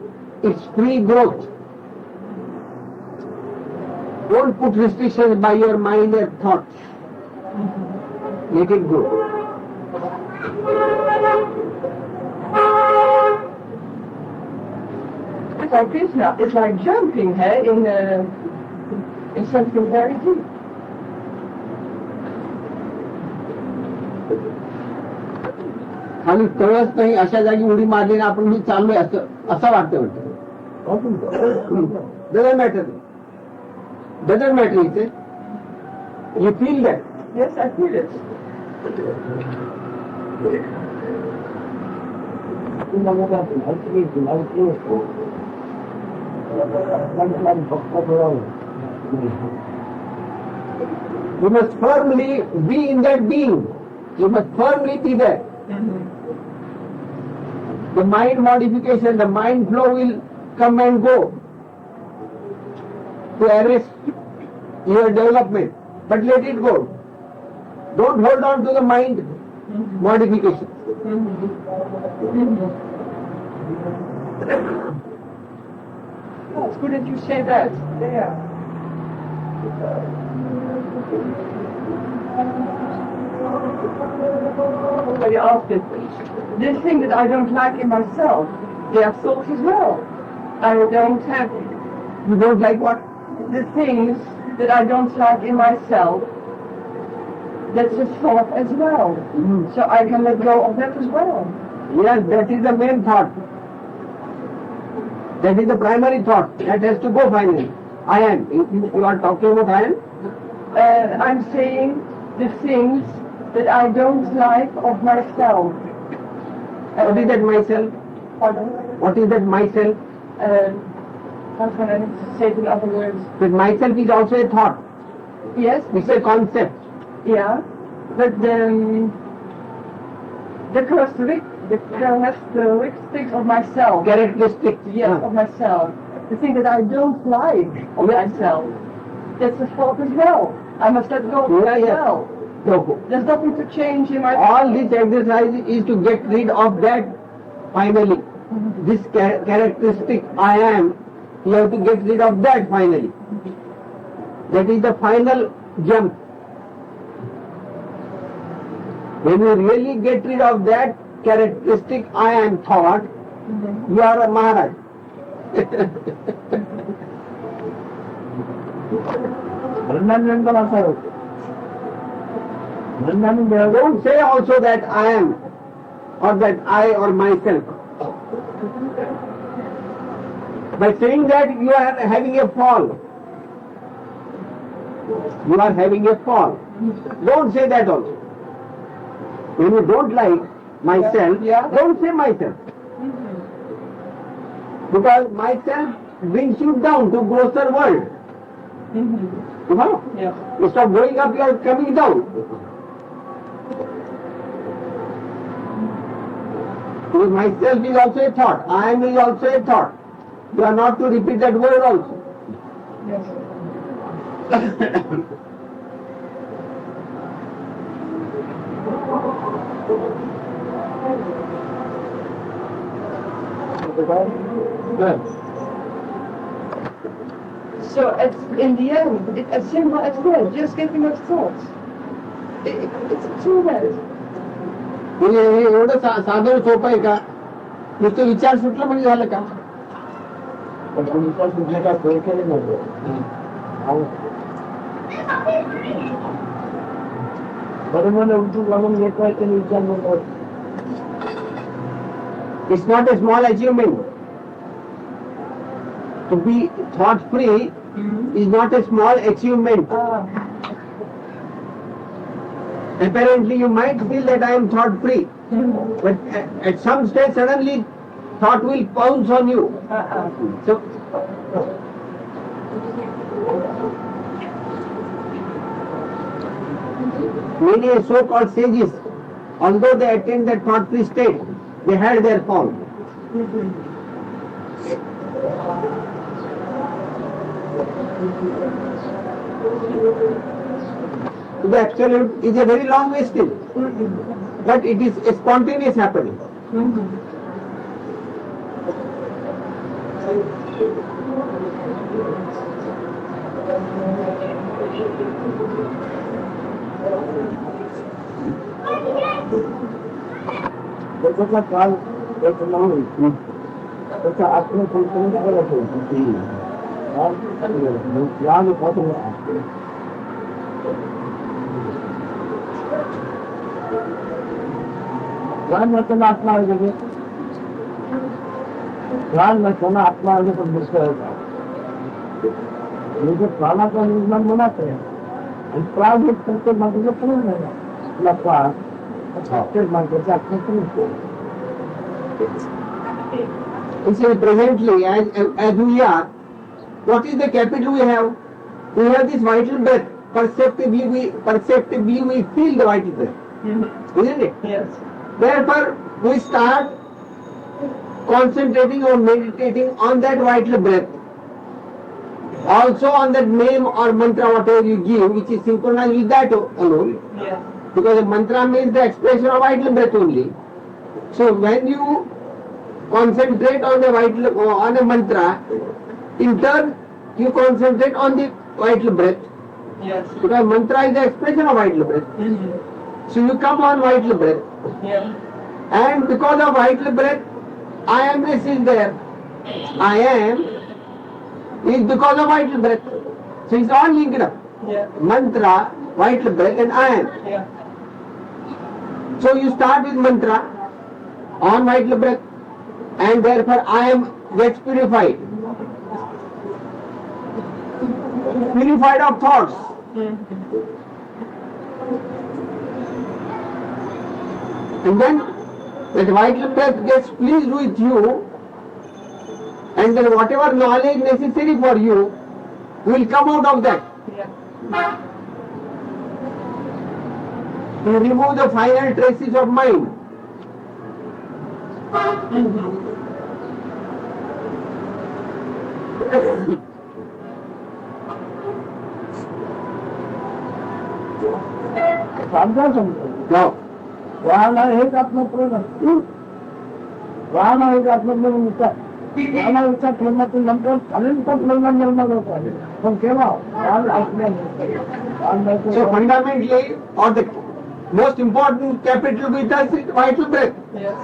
its free growth. Don't put restrictions by your mind and thoughts. Let it go. It's like Krishna. It's like jumping in something very deep. आणि तळच नाही अशा जागी उडी मारली आपण मी चाललोय असं वाटतं डझंट मॅटर इथे you feel that Yes, I feel it. You must firmly be in that being. You must firmly be there. The mind modification, the mind flow will come and go to arrest your development. But let it go. Don't hold on to the mind modification. Oh, it's good that you say that. Yeah. Somebody asked it. This thing that I don't like in myself, they are thoughts as well. I don't have You don't like what? the things that I don't like in myself. That's a thought as well. So I can let go of that as well. Yes, that is the main thought. That is the primary thought. That has to go finally. I am. You are talking about I am? I'm saying the things that I don't like of myself. What is that myself? Pardon? What is that myself? How can I say it in other words? That myself is also a thought. Yes, It's a concept. yeah, but the characteristics of myself. Characteristic. Yes, of myself. The thing that I don't like of myself. That's a fault as well. I must let go of Yeah, it as yeah. well. So, There's nothing to change in myself. all this exercise is to get rid of that finally. This characteristic I am, you have to get rid of that finally. That is the final jump. When you really get rid of that characteristic I am thought, you are a Maharaj. Don't say also that I am or that I or myself. By saying that you are having a fall. You are having a fall. Don't say that also. When you don't like myself, Yeah. don't say myself. Because myself brings you down to grosser world. You know? Yeah. Instead of going up, you are coming down. Because myself is also a thought. I am is also a thought. You are not to repeat that word also. Yes. So in the end, it's as simple as that. Just getting those thoughts. It's too bad. म्हणजे हे एवढं साधं सोपं आहे का नुसतं विचार सुटलं म्हणजे झालं का It's not a small achievement. To be thought free is not a small achievement. Apparently you might feel that I am thought free, but at some stage suddenly thought will pounce on you. So many so-called sages, although they attained that thought free state, they had their fall. The absolute is a very long way still, but it is a spontaneous happening. त्याचा काल त्याचं नाव आहे त्याचा आत्मसंकलन करत होती याद होतं ज्ञान वचन आत्मा हो जाएगी, ज्ञान वचन आत्मा हो जाए तो मुझसे होगा। ये जो प्राणा का निर्माण बनाते हैं, प्राण एक करके मन को पूर्ण रहेगा, लगता फिर मन को आत्मा पूर्ण। He says presently, as we are, what is the capital we have? We have this vital breath. Perceptibly we feel the vital breath. Isn't it? Yes. Therefore, we start concentrating or meditating on that vital breath. Also on that name or mantra, whatever you give, which is synchronized with that alone. Yes. Because a mantra means the expression of vital breath only. So when you concentrate on the vital, on a mantra, in turn you concentrate on the vital breath. Yes. Because mantra is the expression of vital breath. So you come on vital breath. Yeah. And because of vital breath, I amness is there. I am is because of vital breath. So it's all linked up. Yeah. Mantra, vital breath and I am. Yeah. So you start with mantra on vital breath and therefore I am gets purified. Purified of thoughts. And then that vital breath gets pleased with you, and then whatever knowledge necessary for you will come out of that. Yeah. To remove the final traces of mind. समझा समझो Now, वाला एक आत्मा पूर्ण वाला एक आत्मा पूर्ण होता वाला उसका पूर्ण तो नंबर अनंत पूर्ण निर्माण होता है हम केवल वाला आत्मा so fundamentally, or the most important capital with us is vital breath. Yes.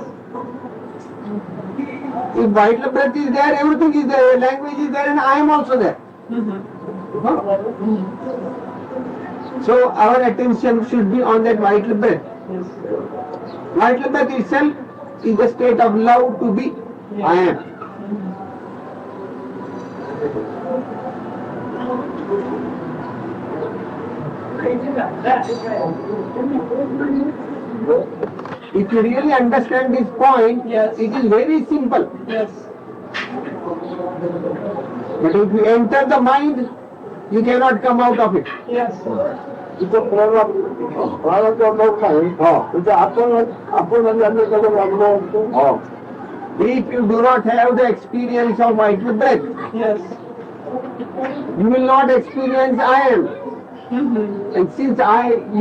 If vital breath is there, everything is there, language is there, and I am also there. So our attention should be on that vital breath. Yes. Vital breath itself is the state of love to be I am. If you really understand this point, Yes. it is very simple. Yes. But if you enter the mind, you cannot come out of it. Yes. इतो प्रेरणा वाला जो लोग है तो अपन अंदर का अनुभव If you do not have the experience of vital breath, Yes. you will not experience I am. And since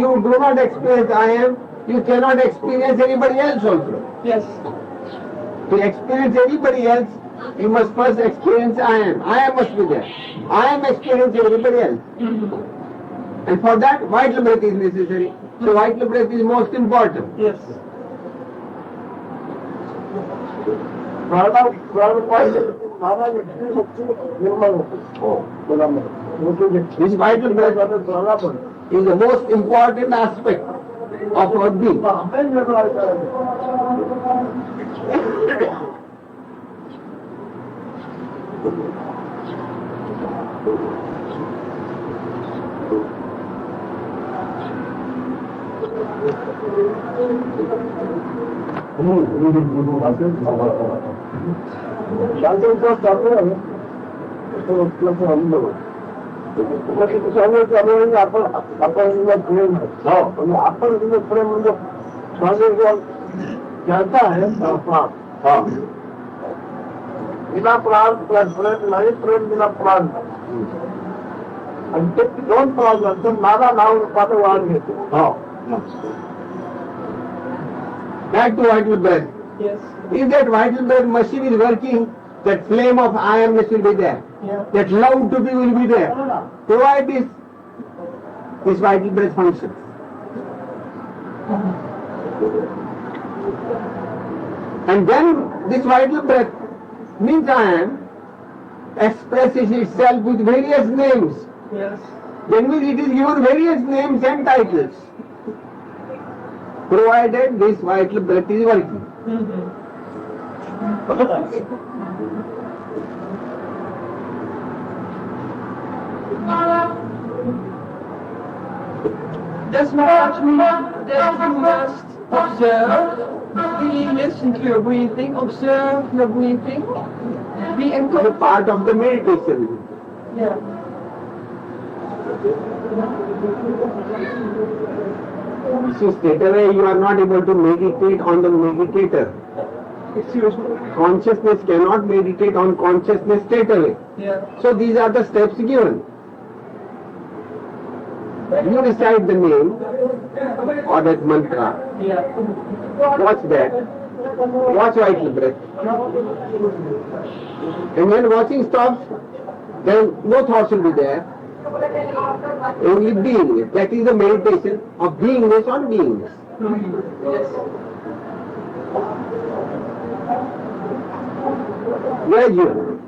you do not experience I am, you cannot experience anybody else also. Yes. To experience anybody else, you must first experience I am. I am must be there. I am experiencing everybody else. And for that, vital breath is necessary. So vital breath is most important. Yes. वाला point वाला निर्माण होता है This vital breath is the most important aspect of our being. शांति को करते हैं तो मतलब हम लोग तो सामने सामने अपन में प्रेम है और अपन में प्रेम जो सामने को जानता है प्राण बिना प्राण प्रेम नहीं प्रेम बिना प्राण అంటే డోంట్ ప్రాబ్లం तो नारा नाव पाठ वाण घेतो Back to vital breath. Yes. If that vital breath machine is working, that flame of I amness will be there. Yeah. That love to be will be there. Provide this vital breath function. And then this vital breath means I am expresses itself with various names. Yes. Then it is given various names and titles. provided this vital breath is working. Does Maharaj mean that you must observe, really listen to your breathing, observe your breathing, be in It's a part of the meditation. Yeah. So straight away you are not able to meditate on the meditator. Excuse me. Consciousness cannot meditate on consciousness straight away. Yeah. So these are the steps given. You recite the name or that mantra. Yeah. Watch that. Watch vital breath. And when watching stops, then no thoughts will be there. Only beingness. That is the meditation of beingness on beingness. Gradually.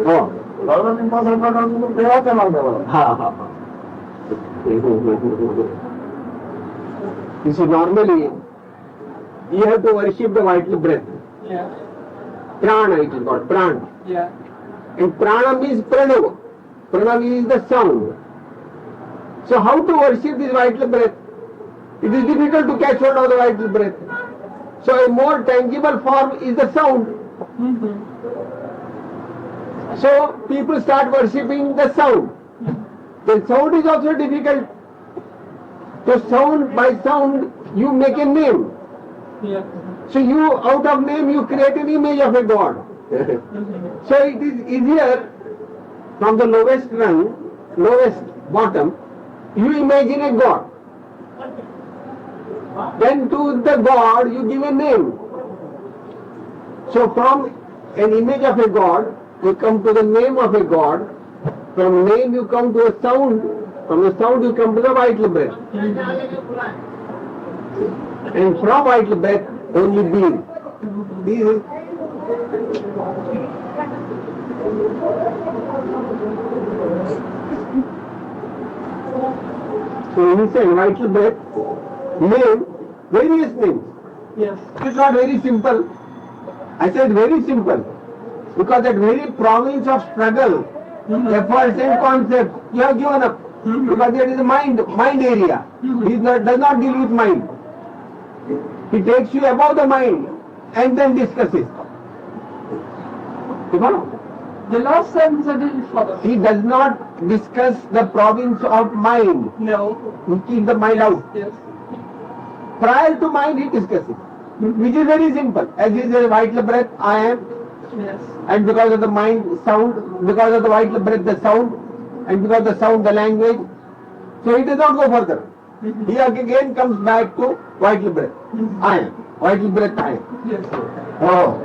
Oh. You see, normally you have to worship the vital breath. Yeah. Prana it is called, prana. Yeah. And prana means pranav. Pranav is the sound. So how to worship this vital breath? It is difficult to catch hold of the vital breath. So a more tangible form is the sound. So people start worshipping the sound. The sound is also difficult. So sound by sound you make a name. Yeah. So you, out of name, you create an image of a god. So it is easier from the lowest rung, lowest bottom, you imagine a god. Then to the god you give a name. So from an image of a god, you come to the name of a god. From name you come to a sound. From the sound you come to the vital breath. And from vital breath only being. This is so he said vital breath, name, various names. Yes. It's not very simple. I said very simple. Because that very province of struggle, efforts and concepts, you have given up. Because there is a mind area. He does not deal with mind. He takes you above the mind and then discusses. You follow? The last sentence I didn't follow. He does not discuss the province of mind. No. He keeps the mind out. Yes. Prior to mind he discusses. Which is very simple. As he says, vital breath, I am. Yes. And because of the mind, sound, because of the vital breath, the sound, and because of the sound, the language. So he does not go further. He again comes back to vital breath. I am. Vital breath, I am. Yes. Oh.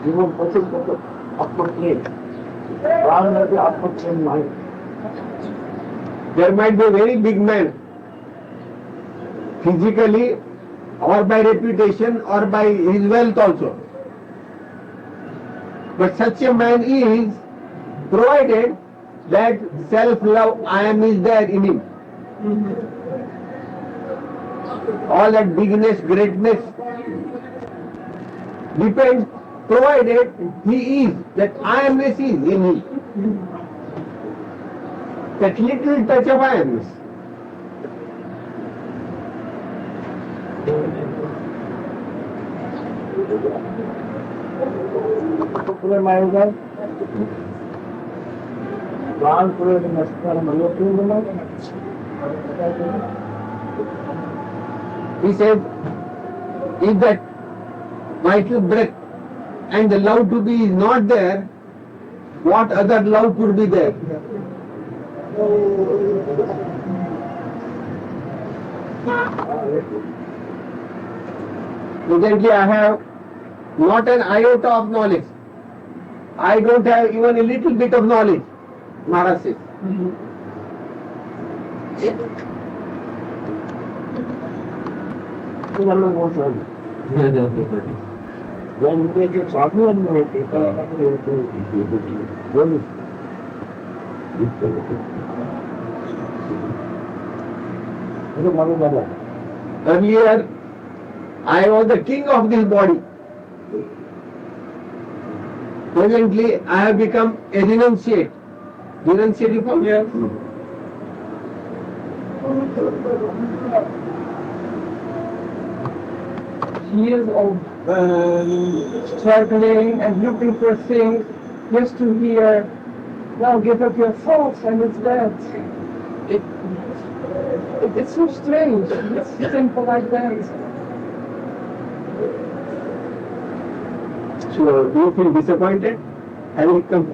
जीवन पसंद करते आत्मप्रेम प्राण में भी आत्मप्रेम नहीं. There might be a very big man, physically or by reputation or by his wealth also. But such a man is provided that self-love I am is there in him. All that bigness, greatness depends, provided he is, that I amness is in him. That little touch of I amness. प्रेम आएगा प्राण प्रेम नमस्कार मनोप्रेम. He said, if that vital breath and the love to be is not there, what other love could be there? Recently I have not an iota of knowledge. I don't have even a little bit of knowledge, Maharaj says. Earlier, I was the king of this body. Presently, I have become a renunciate. Renunciate you from here? Years of struggling and looking for things just to hear, now give up your thoughts and it's that. It's so strange. It's simple like that. So, do you feel disappointed? Having come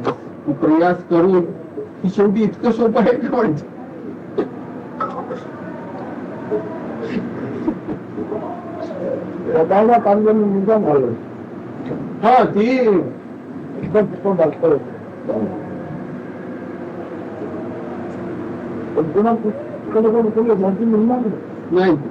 प्रयास करून ही शेवटी इतकं सोपं आहे का म्हणजे? हा ती नाही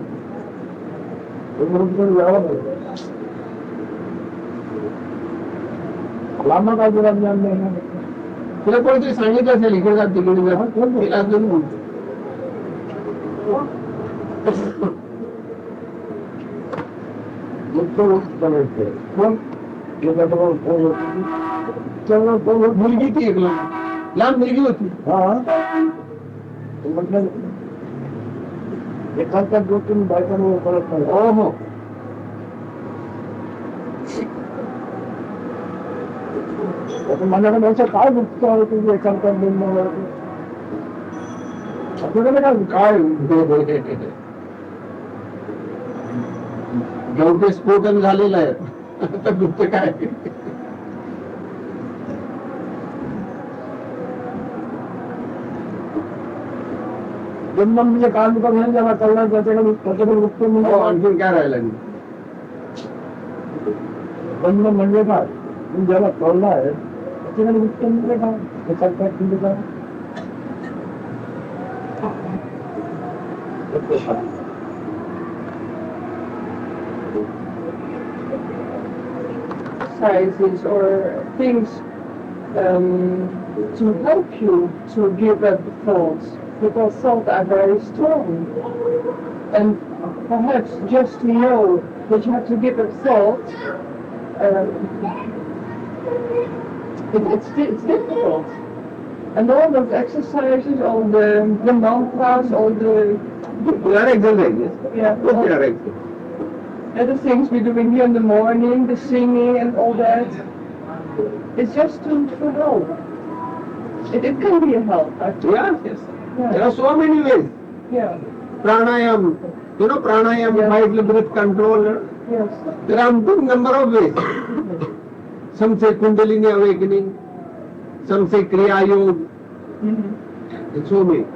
तुला कोणतरी सांगितलं असेल इकडे जात तिकडे जात तिला अजून बोलतो मुलगी ती एक लहान मुलगी होती एखाद्या गोष्टी बायकांवर परत हो हो माझ्याकडे असं काय दुःख आहे तुझी एखाद्या आपल्याकडे काय गौरवस्फोटन झालेलं आहे आता दुःख काय जन्म म्हणजे काल दुःख नाही ज्याला कळणार त्याच्याकडे दुःख म्हणजे आणखी काय राहिलं नाही जन्म म्हणजे काय ज्याला कळलं आहे त्याच्याकडे दुःख म्हणजे काय त्याच्यात काय म्हणजे काय exercises or things to help you to give up the thoughts, because thoughts are very strong. And perhaps just to know that you have to give up thoughts, it's difficult. And all those exercises, all the mantras, all the... They are exercises. Yeah. They are exercises. And the things we do in here in the morning, the singing and all that, it's just to help. It can be a help, actually. Yes, yes. Yeah. There are so many ways. Yeah. Pranayam, you know pranayam, Yes. by breath control. Yes. There are a number of ways. Some say Kundalini awakening, some say Kriya Yoga. It's so many.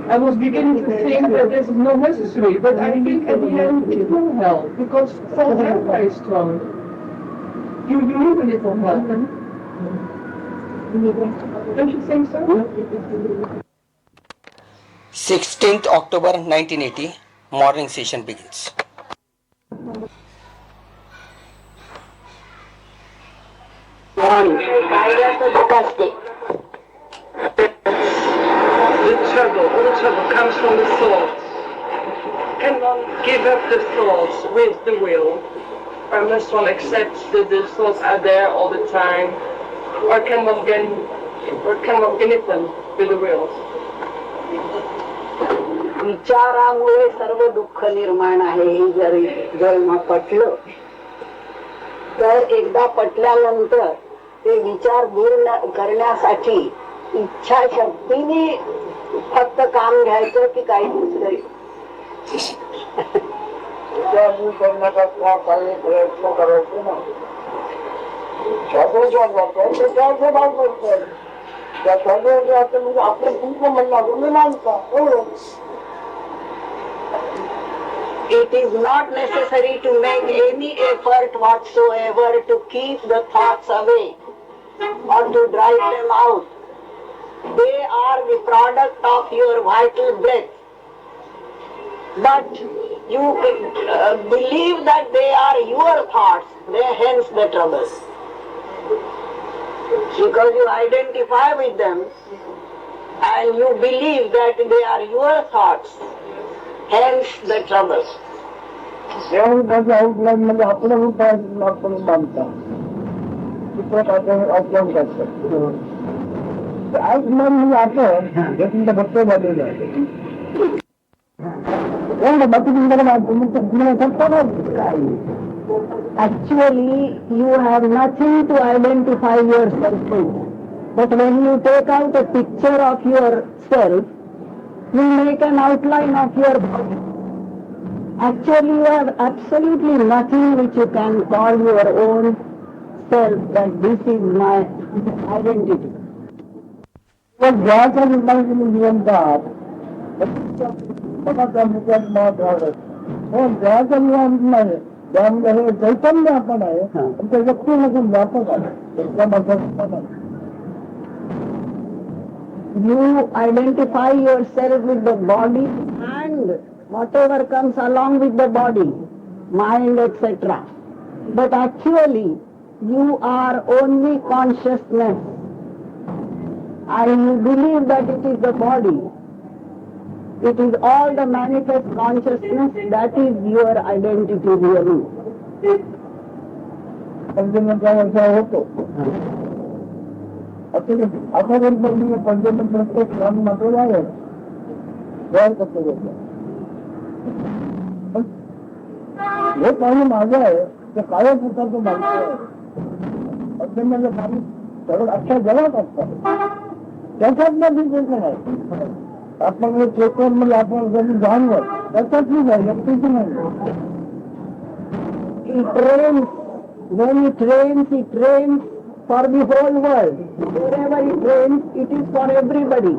I was beginning to think that this is not necessary, but I think at the end it will help, because thoughts are very strong. You need a little help. Don't you think so? 16th October 1980, morning session begins. All the trouble comes from the thoughts. Can one give up the thoughts with the will? Or must one accept that the thoughts are there all the time? Or can one get them with the will? विचारामुळे सर्व दुःख निर्माण आहे हे जर पटलं तर एकदा पटल्यानंतर ते विचार दूर करण्यासाठी इच्छाशक्तीने फक्त काम घ्यायचं की काही दुसरं करण्याचा काही प्रयत्न करायचे ना आपलं पूर्ण म्हणणं मी मानता It is not necessary to make any effort whatsoever to keep the thoughts away or to drive them out. They are the product of your vital breath. But you believe that they are your thoughts, hence the trouble. Because you identify with them and you believe that they are your thoughts, hence the trouble. त्याच्या outline मध्ये आपलं रूप आपण बांधतात चित्रात outline करतात outline म्हणजे आपण हे तुमचं भक्त झालेलं आहे एवढं बाकी तुमच्याकडे Actually, you have nothing to identify yourself with. But when you take out a picture of yourself, you make an outline of your body. Actually, you have absolutely nothing which you can call your own self, that this is my identity. ज्याच्या निर्माण जीवनतात महत्वाचं ज्याचं नियम नाही त्यामध्ये हे चैतन्य आपण आहे त्या व्यक्तीमधून व्यापक आहे You identify yourself with the body and whatever comes along with the body, mind, etc. But actually, you are only consciousness. And you believe that it is the body. It is all the manifest consciousness that is your identity really. होतो आतापर्यंत पंचम प्रत्येक क्षण मध्ये आहे तयार करतो हे पाणी माझं आहे ते काय प्रकारचं माणसं आहे पंचमाचं पाणी सगळं अख्ख्या जगात असतात त्याच्यात नाही आपण चेकवर मध्ये आपण जरी जाणवत त्याच्यातली आहे व्यक्तीची नाही When it rains for the whole world. Wherever it rains, it is for everybody.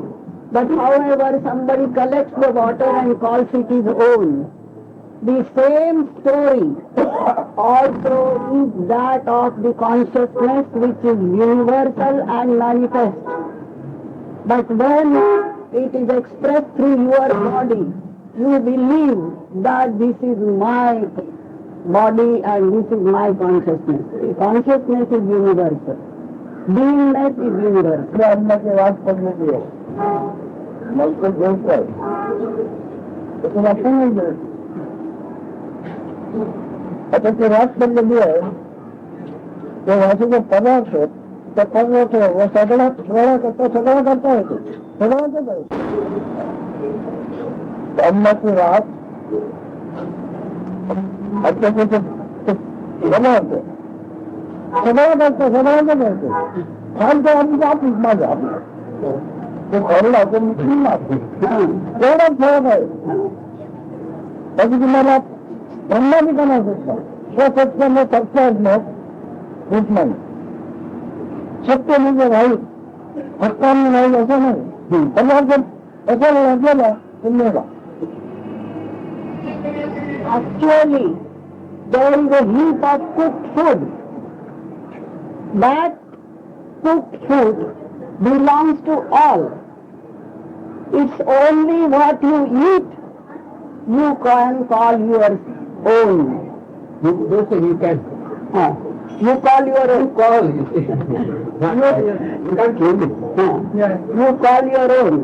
But however, somebody collects the water and calls it his own. The same story also is that of the consciousness which is universal and manifest. But when it is expressed through your body, you believe that this is my body and this is my consciousness. Consciousness is universal. Beingness is universal. अन्नाची वाट पडलेली आहे मग तो गोष्ट आहे त्याचं वाटण नाही देत आता ती वाट पडलेली आहे त्या वाचेचे पदार्थ त्या पदार्थ सगळा करता येतो सगळ्याच आहे अन्नाची वाट बनवतो सगळं करतो सगळ्यांना करतो खालचं आमचं आपलीच माझं आपलं ते खरला तो मुस्लिम तेवढाच फरक आहे त्याची तुम्हाला ब्रह्मानी का नाही शकता स्वसत्याने सत्य होत नाही सत्य म्हणजे राहील हक्काने राहील असं नाही पदार्थ असं वाटलेला पुण्यला Actually, there is a heap of cooked food. That cooked food belongs to all. It's only what you eat you can call your own. Those things you can. You call your own. You can't claim it. You call your own.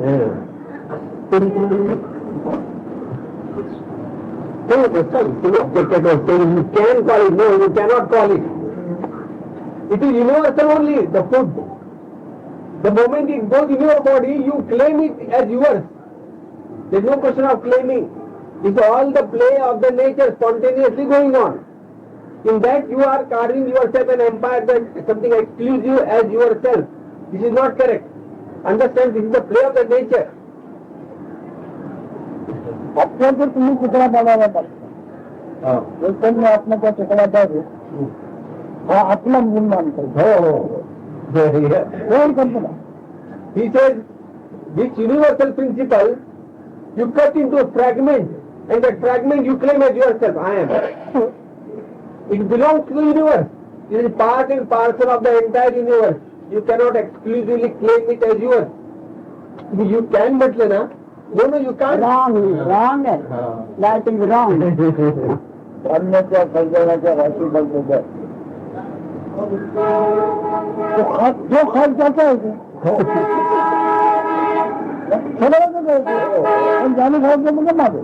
No, that's right. You can call it. No, you cannot call it. It is universal only, the food. The moment it goes in your body, you claim it as yours. There is no question of claiming. It's all the play of the nature spontaneously going on. In that you are carving yourself an empire, that something exclusive as yourself. This is not correct. Understand, this is the play of the nature. आपल्याला तुम्ही तुकडा पाडायला पाहिजे आत्म्याचा तुकडा पाहिजे हा आत्मा म्हणून मानतो कोण करतो ना He says, this universal principle, you cut into fragments And that fragment you claim as yourself, I am. It belongs to the universe. It is part and parcel of the entire universe. You cannot exclusively claim it as yours. You can, but no, you can't. Wrong, wrong. That is wrong. अन्याच्या कल्पनाच्या राशी बघतो जो खर्चाचा आहे सगळं पण जाणून खायचं म्हणजे माझं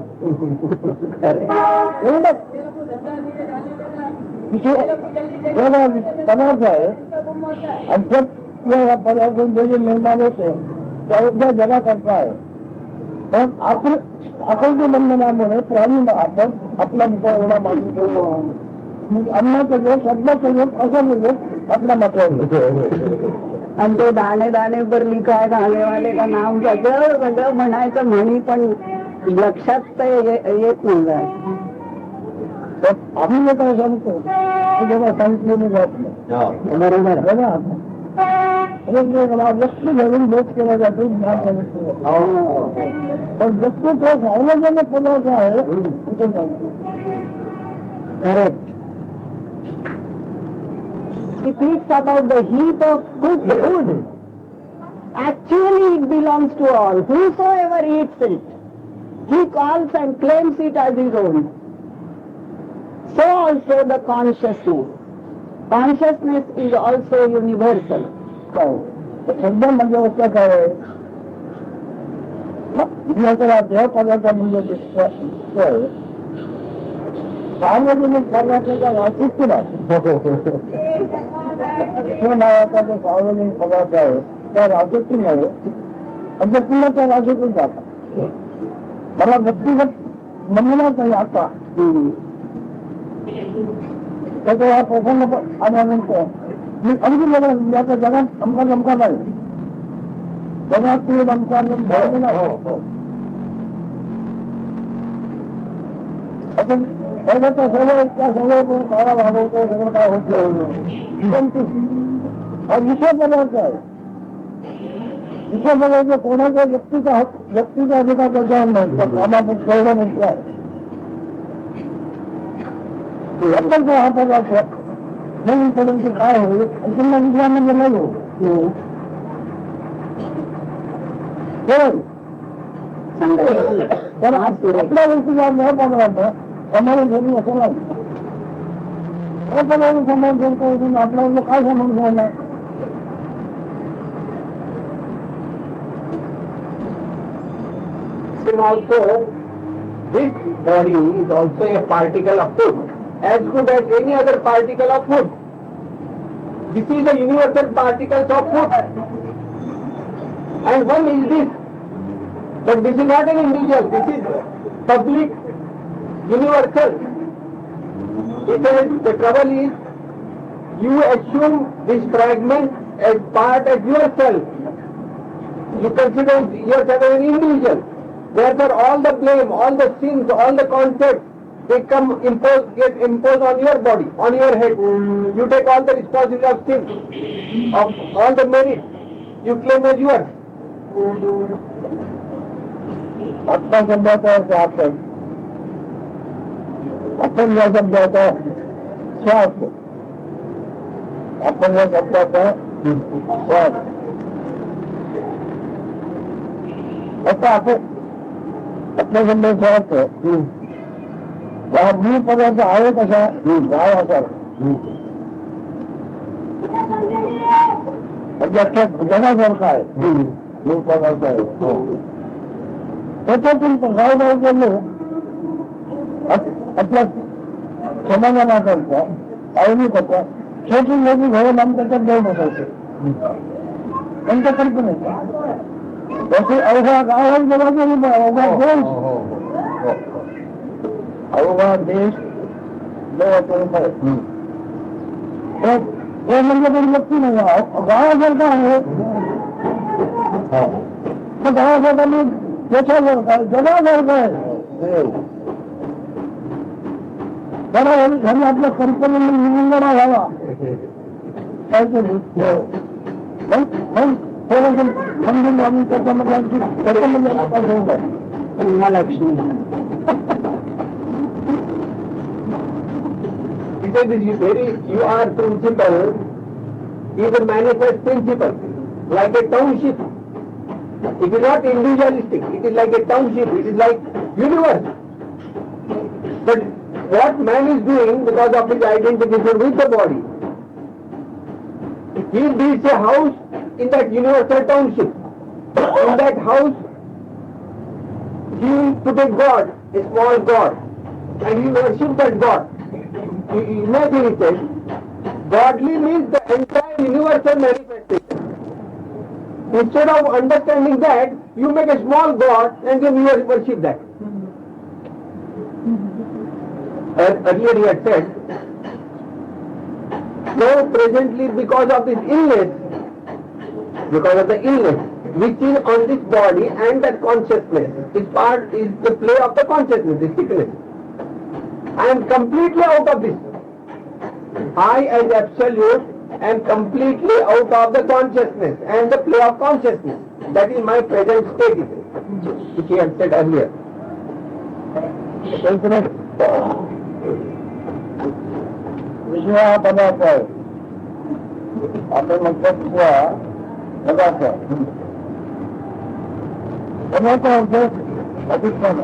एवढंच पदार्थ आहे आणि जग या पदार्थांचे जे निर्माण होते त्या जगाकरता आहे पण आपण अकल्प बंधनामुळे प्राणी आपण आपला मुका एवढा मानून ठेवलो अन्नाचं योग शब्दाचं योग असं योग आपल्या मतावर आणि ते दाणे दाणे पर लिखा है खाने वाले का नाम सगळं सगळं म्हणायचं म्हणी पण लक्षात ते येत नाही. आम्ही जे काय सांगतो ते जेव्हा सांगितलं जात नाही बरोबर व्यक्त घरून बोध केला जातो ज्ञान पण व्यक्त तो सावलेला पदार्थ आहे तिथे सांगतो correct. He speaks about the heap of good food. Actually it belongs to all. Whosoever eats it, he calls and claims it as his own. So also the consciousness. Consciousness is also universal. सध्या म्हणजे अवस्था काय आहे देह पदार्थामध्ये सार्वजनिक पदार्थाचा वाचित नावाचा जो सार्वजनिक पदार्थ आहे त्या राजकीमुळे अध्यक्षाच्या राजकीतून जातात. मला व्यक्तिगत नमुनाच नाही आता त्याचा हा प्रसंग आल्यानंतर मी अगदी याचा जगात आमका जमका नाही जगात तुम्ही जमका त्याचा सगळं त्या सगळं काळा भागवतो सगळं काय होत हा विषय पदार्थ आहे. विषय पदार्थ कोणाच्या व्यक्तीचा अधिकार त्याच्यावर नाही आम्हाला कळलं नाही काय हा पदार्थ नवीन परंतु काय होईल पुन्हा विश्वामध्ये नाही होईल तर आपल्या व्यक्तीचा न पदार्थ आम्हाला घरी असं नाही समोर करतो आपल्याला काय समोर घ्यायला Also, this body is also a particle of food, as good as any other particle of food. This is the universal particles of food. And one is this. But this is not an individual, this is public, universal. It is, the trouble is, you assume this fragment as part of yourself. You consider yourself as an individual. Therefore all the blame, all the sins, all the concepts, they get imposed on your body, on your head. You take all the responsibility of sin, of all the merit, you claim as yours. आत्मा शब्दाचा अर्थ आपण या शब्दाचा श्वास आपण या शब्दाचा श्वास आता आपण आपल्या शब्दाचा अर्थ हा मूळ पदार्थ आहे कसा गाव असा म्हणजे अख्ख्या जगासारखा आहे मूळ पदार्थ आहे त्याच्यातून गाव गाव गेलो आपल्या समाधानाकरता आवडीकरता छोटी मोठी घरं आम्ही त्याच्यात देऊन बसायचे त्यांच्या कल्पनेचा त्याचे अवघा गाव गेला तरी अवघा देश अवघा देश हे म्हणजे काही व्यक्ती नाही गावासारखा आहे गावासारखा मी त्याच्यासारखा आहे जगासारखा आहे जरा घरी आपल्या कल्पनेने निवंगणा व्हावा काहीतरी समजून आम्ही त्याच्यामध्ये आमची कल्पना Lakshmi said this you are principle is a manifest principle, like a township. It is not individualistic, it is like a township, it is like universe. But what man is doing because of his identification with the body, he builds a house in that universal township. In that house, he put a god, a small god, and he worships that god. Imagine it says, godly means the entire universal manifestation. Instead of understanding that, you make a small god and then you worship that. Earlier he had said, now presently because of this illness, because of the illness which is on this body and that consciousness is the play of the consciousness, the sickness. I am completely out of this. I as absolute am completely out of the consciousness and the play of consciousness. That is my present state, which he had said earlier. विषया पदार्थ आहे आपण म्हणतात पदार्थ पदार्थ अर्थ अधिष्ठान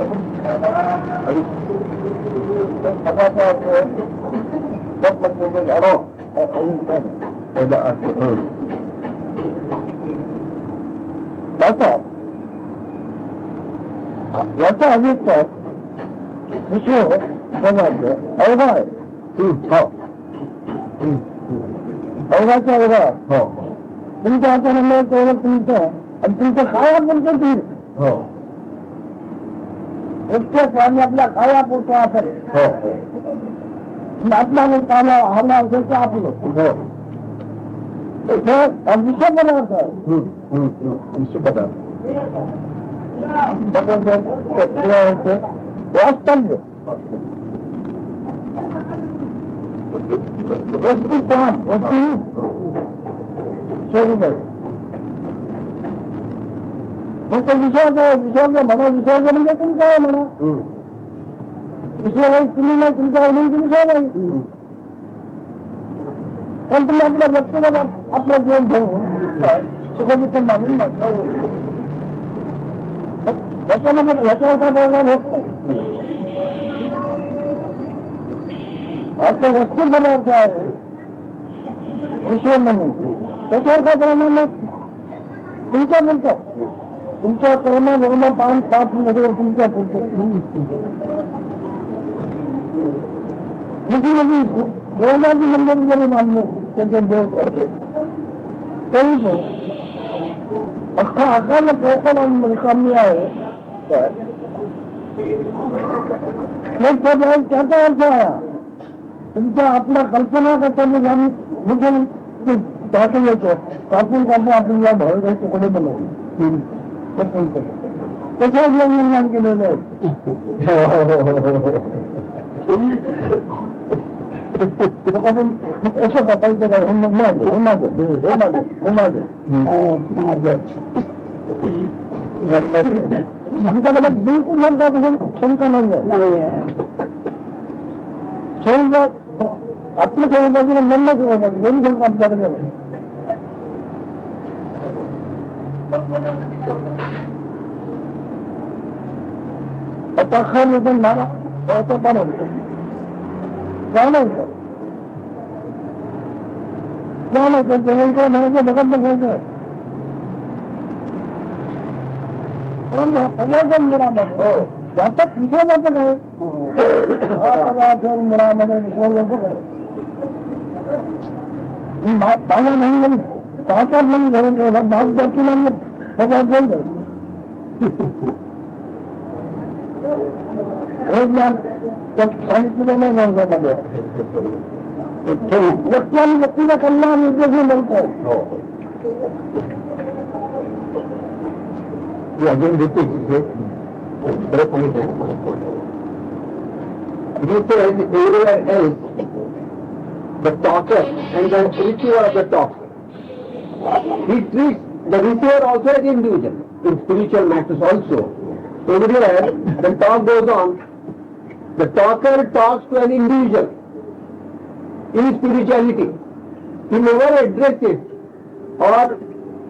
पदार्थ अर्थ याचा अभिप्राय विषय पदार्थ अवघा आहे अवघाचा अवघा तुमच्या हाताने तेवढं तुमचं आणि तुमचं काया पुरतं तीर एकट्या स्वामी आपल्या काया पुरतो आपण आपला काला हल्ला असेल तर आपलं विषय पदार्थ आहे विषय पदार्थ वास्तव्य वस्तू काम वस्तू शरीर मग तो विसर्ग म्हणा विसर्ग म्हणजे तुमचा आहे म्हणा विसर्ग तुम्ही नाही तुमचा आहे म्हणून तुमचा नाही पण तुम्ही आपल्या व्यक्तीला आपलं जीवन ठेवून सुखदुःख मागून त्याच्यामध्ये ह्याच्यावरचा व्यवहार होत नाही आपल्या वस्तू पदार्थ आहे विषय म्हणून त्याच्यावर काय प्रमाणे तुमच्या बोलतात तुमच्या कर्म वर्ण पाच मध्ये तुमच्या बोलतो देवनाची मंदिर जरी मानले त्यांचे देव तरी पण अख्खा आकाला पोकण कमी आहे त्याचा अर्थ आहे तुमच्या आपल्या कल्पना करताना आम्ही टाकून येतो टाकून काढून आपल्याला भर तुकडे बनवले त्याच्यावर निर्माण केलेलं आहे असं टाकायचं काय आमच्याकडे बिलकुल म्हणतात शंका नाही शरीर आपल्या शरीराला म्हणणंच होतं दोन्ही शंका आमच्याकडे आता खान येतो मारा पाहतो जाणायचं जेवण म्हणायचं बघत बघायचं जातात विसर्गाचं काय मुळामध्ये विसर्गाचं काय पाहिजे नाही पाहतात म्हणून घरून ठेवला भाग जाती म्हणजे सगळ्यात जाईल सांगितलं नाही मध्ये व्यक्ती आणि व्यक्तीला कल्याण उद्योगी म्हणतो again repeat it. He says everywhere else the talker and the receiver of the talk. He treats the receiver also as individual in spiritual matters also. Everywhere the talk goes on. The talker talks to an individual in spirituality. He never addresses or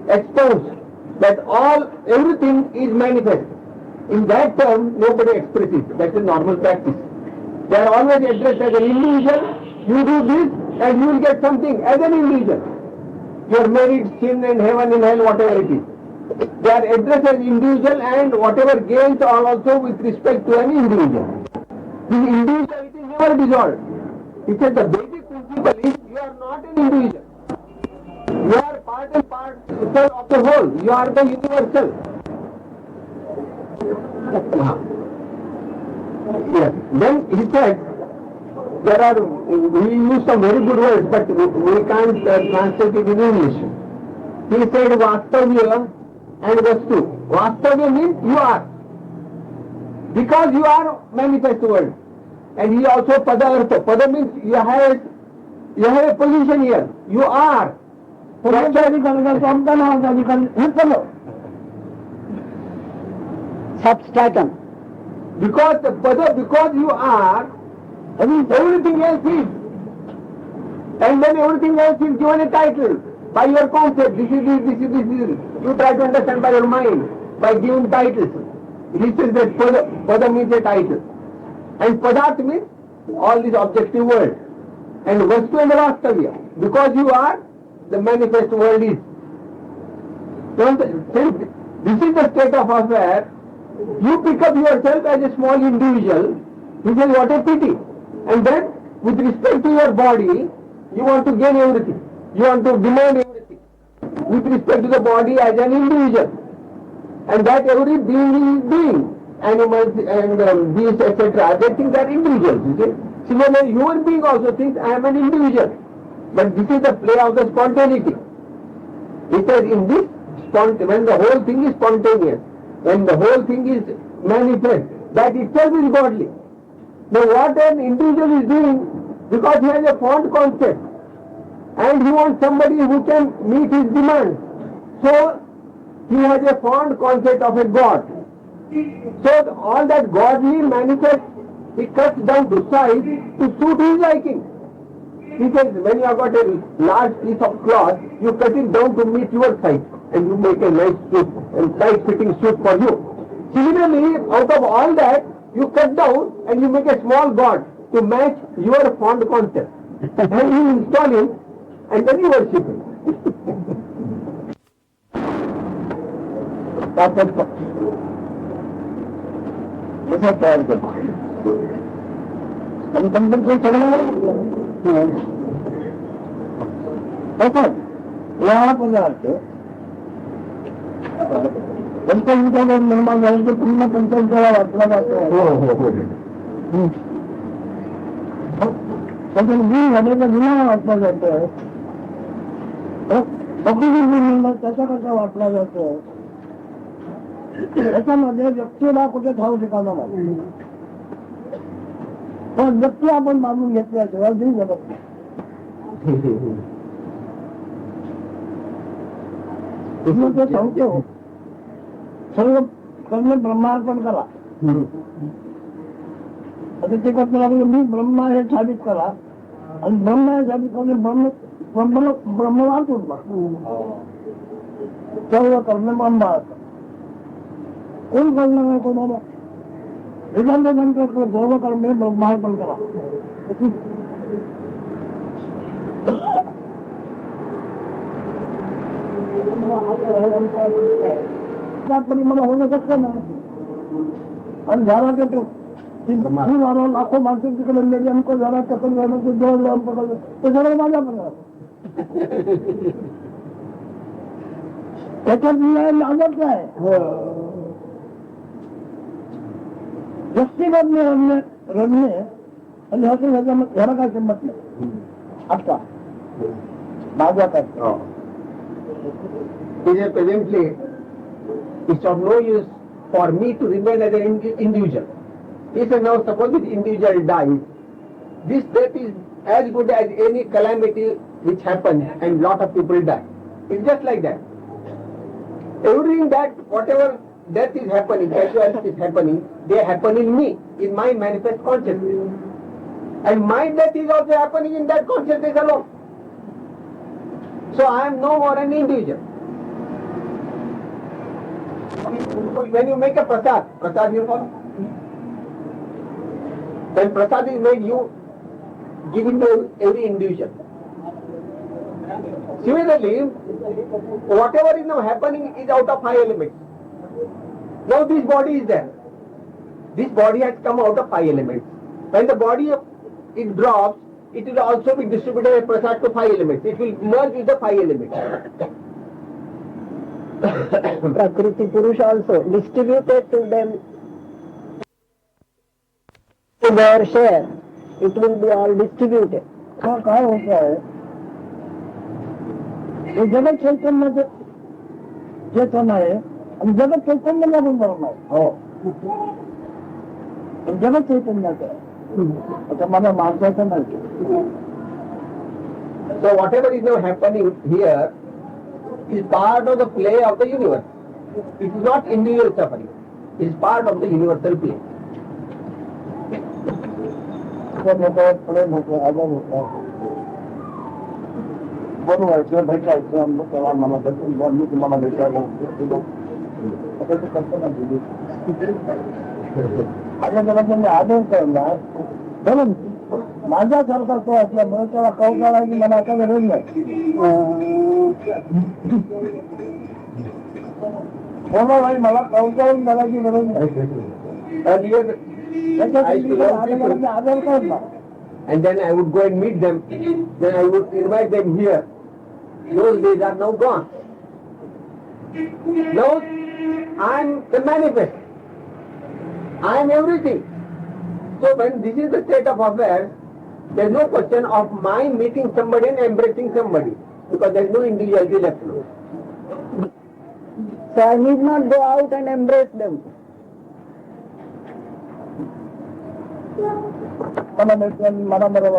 expounds that everything is manifest. In that term, nobody expresses. That's a normal practice. They are always addressed as an individual. You do this and you will get something as an individual. Your merit, sin and heaven and hell, whatever it is. They are addressed as individual, and whatever gains are also with respect to an individual. This individuality is never dissolved. He said the basic principle is you are not an individual. You are part and parcel of the whole. You are the universal. Yes. Then he said, we use some very good words, but we can't translate it in English. He said Vastavya and Vastu. Vastavya means you are. Because you are manifest world. And he also Pada Artha. Pada means you have a position here. You are. Substratum. Because you are, everything else is. And then everything else is given a title by your concept. This is this, this is this. You try to understand by your mind, by giving titles. He says that Pada means a title. And Padarth means all this objective world. And Vastu and Vastavya. Because you are, the manifest world is. So, since this is the state of affair, you pick up yourself as a small individual. He says, what a pity. And then, with respect to your body, you want to gain everything. You want to demand everything. With respect to the body as an individual. And that every being is being. Animals and beasts, etc. They think they are individuals. You see? Similarly, human being also thinks I am an individual. But this is the play of the spontaneity. It says in this, when the whole thing is spontaneous, when the whole thing is manifest, that itself is godly. Now what an individual is doing, because he has a fond concept, and he wants somebody who can meet his demands. So, he has a fond concept of a God. So, all that godly manifest, he cuts down to size to suit his liking. He says, when you have got a large piece of cloth, you cut it down to meet your size, and you make a nice suit, and tight-fitting suit for you. Similarly, out of all that, you cut down and you make a small God to match your fond concept. And you install him, and then you worship him. That's it. ऐसा तैयार करते हैं हम कोई चढ़ा ऐसा यहाँ पर जाते पंचायत का निर्माण झालं तर पूर्ण पंचायतीला वाटला जातो पण झालेला जुना वाटला जातो त्याच्याकरता वाटला जातो त्याच्यामध्ये व्यक्तीला कुठे ठाव ठिकाणा नाही पण व्यक्ती आपण मानून घेतल्याशिवाय नाही जगत नाही ते सांगतो सर्व कर्म ब्रह्मार्पण करा आता ते करतो लागलं मी ब्रह्मा हे साबित करा आणि ब्रह्म हे साबित करून ब्रह्म वाचून सर्व कर्म ब्रह्मा कोण करणार नाही कोणाला वेदांत सर्व कर्म ब्रह्मार्पण करा मला होणं शक्य नाही आणि झाला की तो लाखो माणसं तिकडे नेली आमको झाला चक्कर झालं तो दोन लावून पकडलं ते सगळं माझ्या पडणार त्याच्यात लागत नाही व्यक्तिगत रडणे आणि ह्याला काय किंमत नाही आता माझ्या काय Presently, it's of no use for me to remain as an individual. He said, now suppose this individual dies, this death is as good as any calamity which happens and lot of people die. It's just like that. Everything that, whatever death is happening, casualty is happening, they happen in me, in my manifest consciousness. And my death is also happening in that consciousness alone. So I am no more an individual. When you make a prasad you follow? When prasad is made, you give it to every individual. Similarly, whatever is now happening is out of 5 elements. Now this body is there. This body has come out of 5 elements. When the body it drops, it will also be distributed as prasad to 5 elements. It will merge with the 5 elements. Prakriti Purush also distributed to them to their share. It will be all distributed. काय होत आहे हे जगत चैतन्य चेतन आहे आणि जगत चैतन्य लागून जाऊन आहे हो. जगत चैतन्याचं आहे आता मला माणसाचं नाही So whatever is now happening here is part of the play of the universe. It is not individual suffering. It is part of the universal play. प्रेम होतं आदर होता बनवायचं भेटायचं तेव्हा मला मी तुम्हाला भेटायला आता ते करतो ना आता त्याला त्यांनी आदर करणार म्हणून माझ्यासारखा तो असल्यामुळे त्याला कौशलाची मला आता गरज नाही कोणालाही मला कौशल करायची गरज नाही Earlier, I used to love people, आदर करणार and then I would go and meet them. Then I would invite them here. Those days are now gone. Now I am the manifest. I am everything. So when this is the state of affairs, there is no question of my meeting somebody and embracing somebody, because there is no individuality left now. So I need not go out and embrace them. मला बरं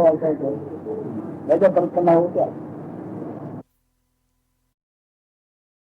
वाटायचं याच्या कल्पना होत्या